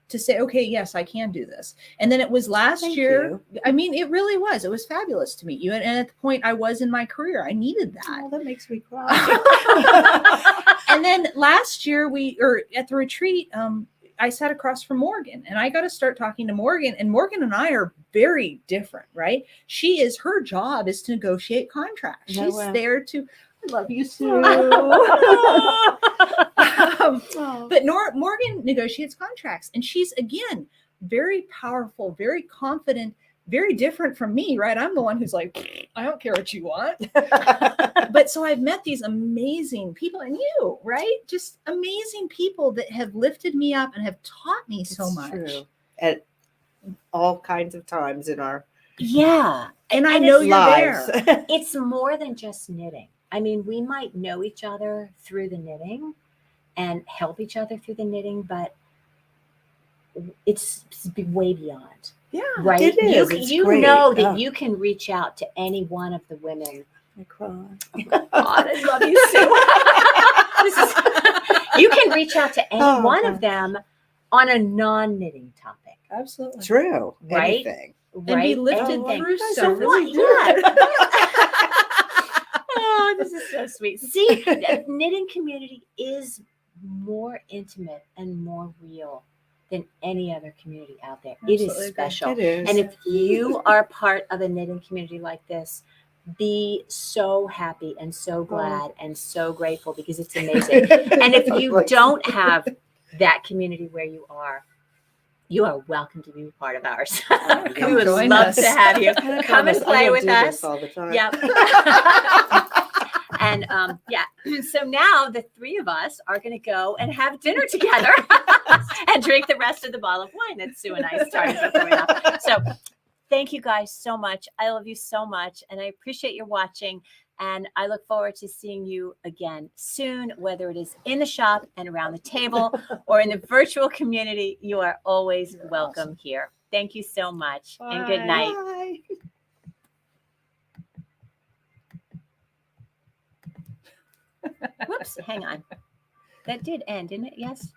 to say, okay, yes, I can do this. And then it was last Thank year. I mean, it really was. It was fabulous to meet you. And at the point I was in my career, I needed that. Oh, that makes me cry. And then last year at the retreat, I sat across from Morgan and I got to start talking to Morgan, and Morgan and I are very different, right? Her job is to negotiate contracts. Oh, She's wow. there to, I love you, Sue. Oh. But Morgan negotiates contracts, and she's, again, very powerful, very confident, very different from me, right? I'm the one who's like, I don't care what you want. But so I've met these amazing people, and you, right? Just amazing people that have lifted me up and have taught me so It's much. true. At all kinds of times in our Yeah. And I And know it's you're lives. there. It's more than just knitting. I mean, we might know each other through the knitting and help each other through the knitting, but it's way beyond, Yeah. right? It is. It's You great. know that Oh. you can reach out to any one of the women. I cry. God, I love you, Sue. You can reach out to any Oh, one God. of them on a non-knitting topic, Absolutely. True. Right? Anything. And be right? lifted Anything. through Guys so are really much. good. Oh, this is so sweet. See, the knitting community is more intimate and more real than any other community out there. It Absolutely is agree. special. It is. And if you are part of a knitting community like this, be so happy and so glad and so grateful, because it's amazing. And if you Like- don't have that community where you are welcome to be part of ours. Come We would join love us. to have you. I Come and promise I play don't with do this us. all the time. Yep. And yeah, so now the 3 of us are going to go and have dinner together and drink the rest of the bottle of wine that Sue and I started before we left. So thank you guys so much. I love you so much, and I appreciate your watching. And I look forward to seeing you again soon, whether it is in the shop and around the table or in the virtual community. You are always welcome here. Thank you so much, and good Bye. night. Bye. Whoops, hang on. That did end, didn't it? Yes.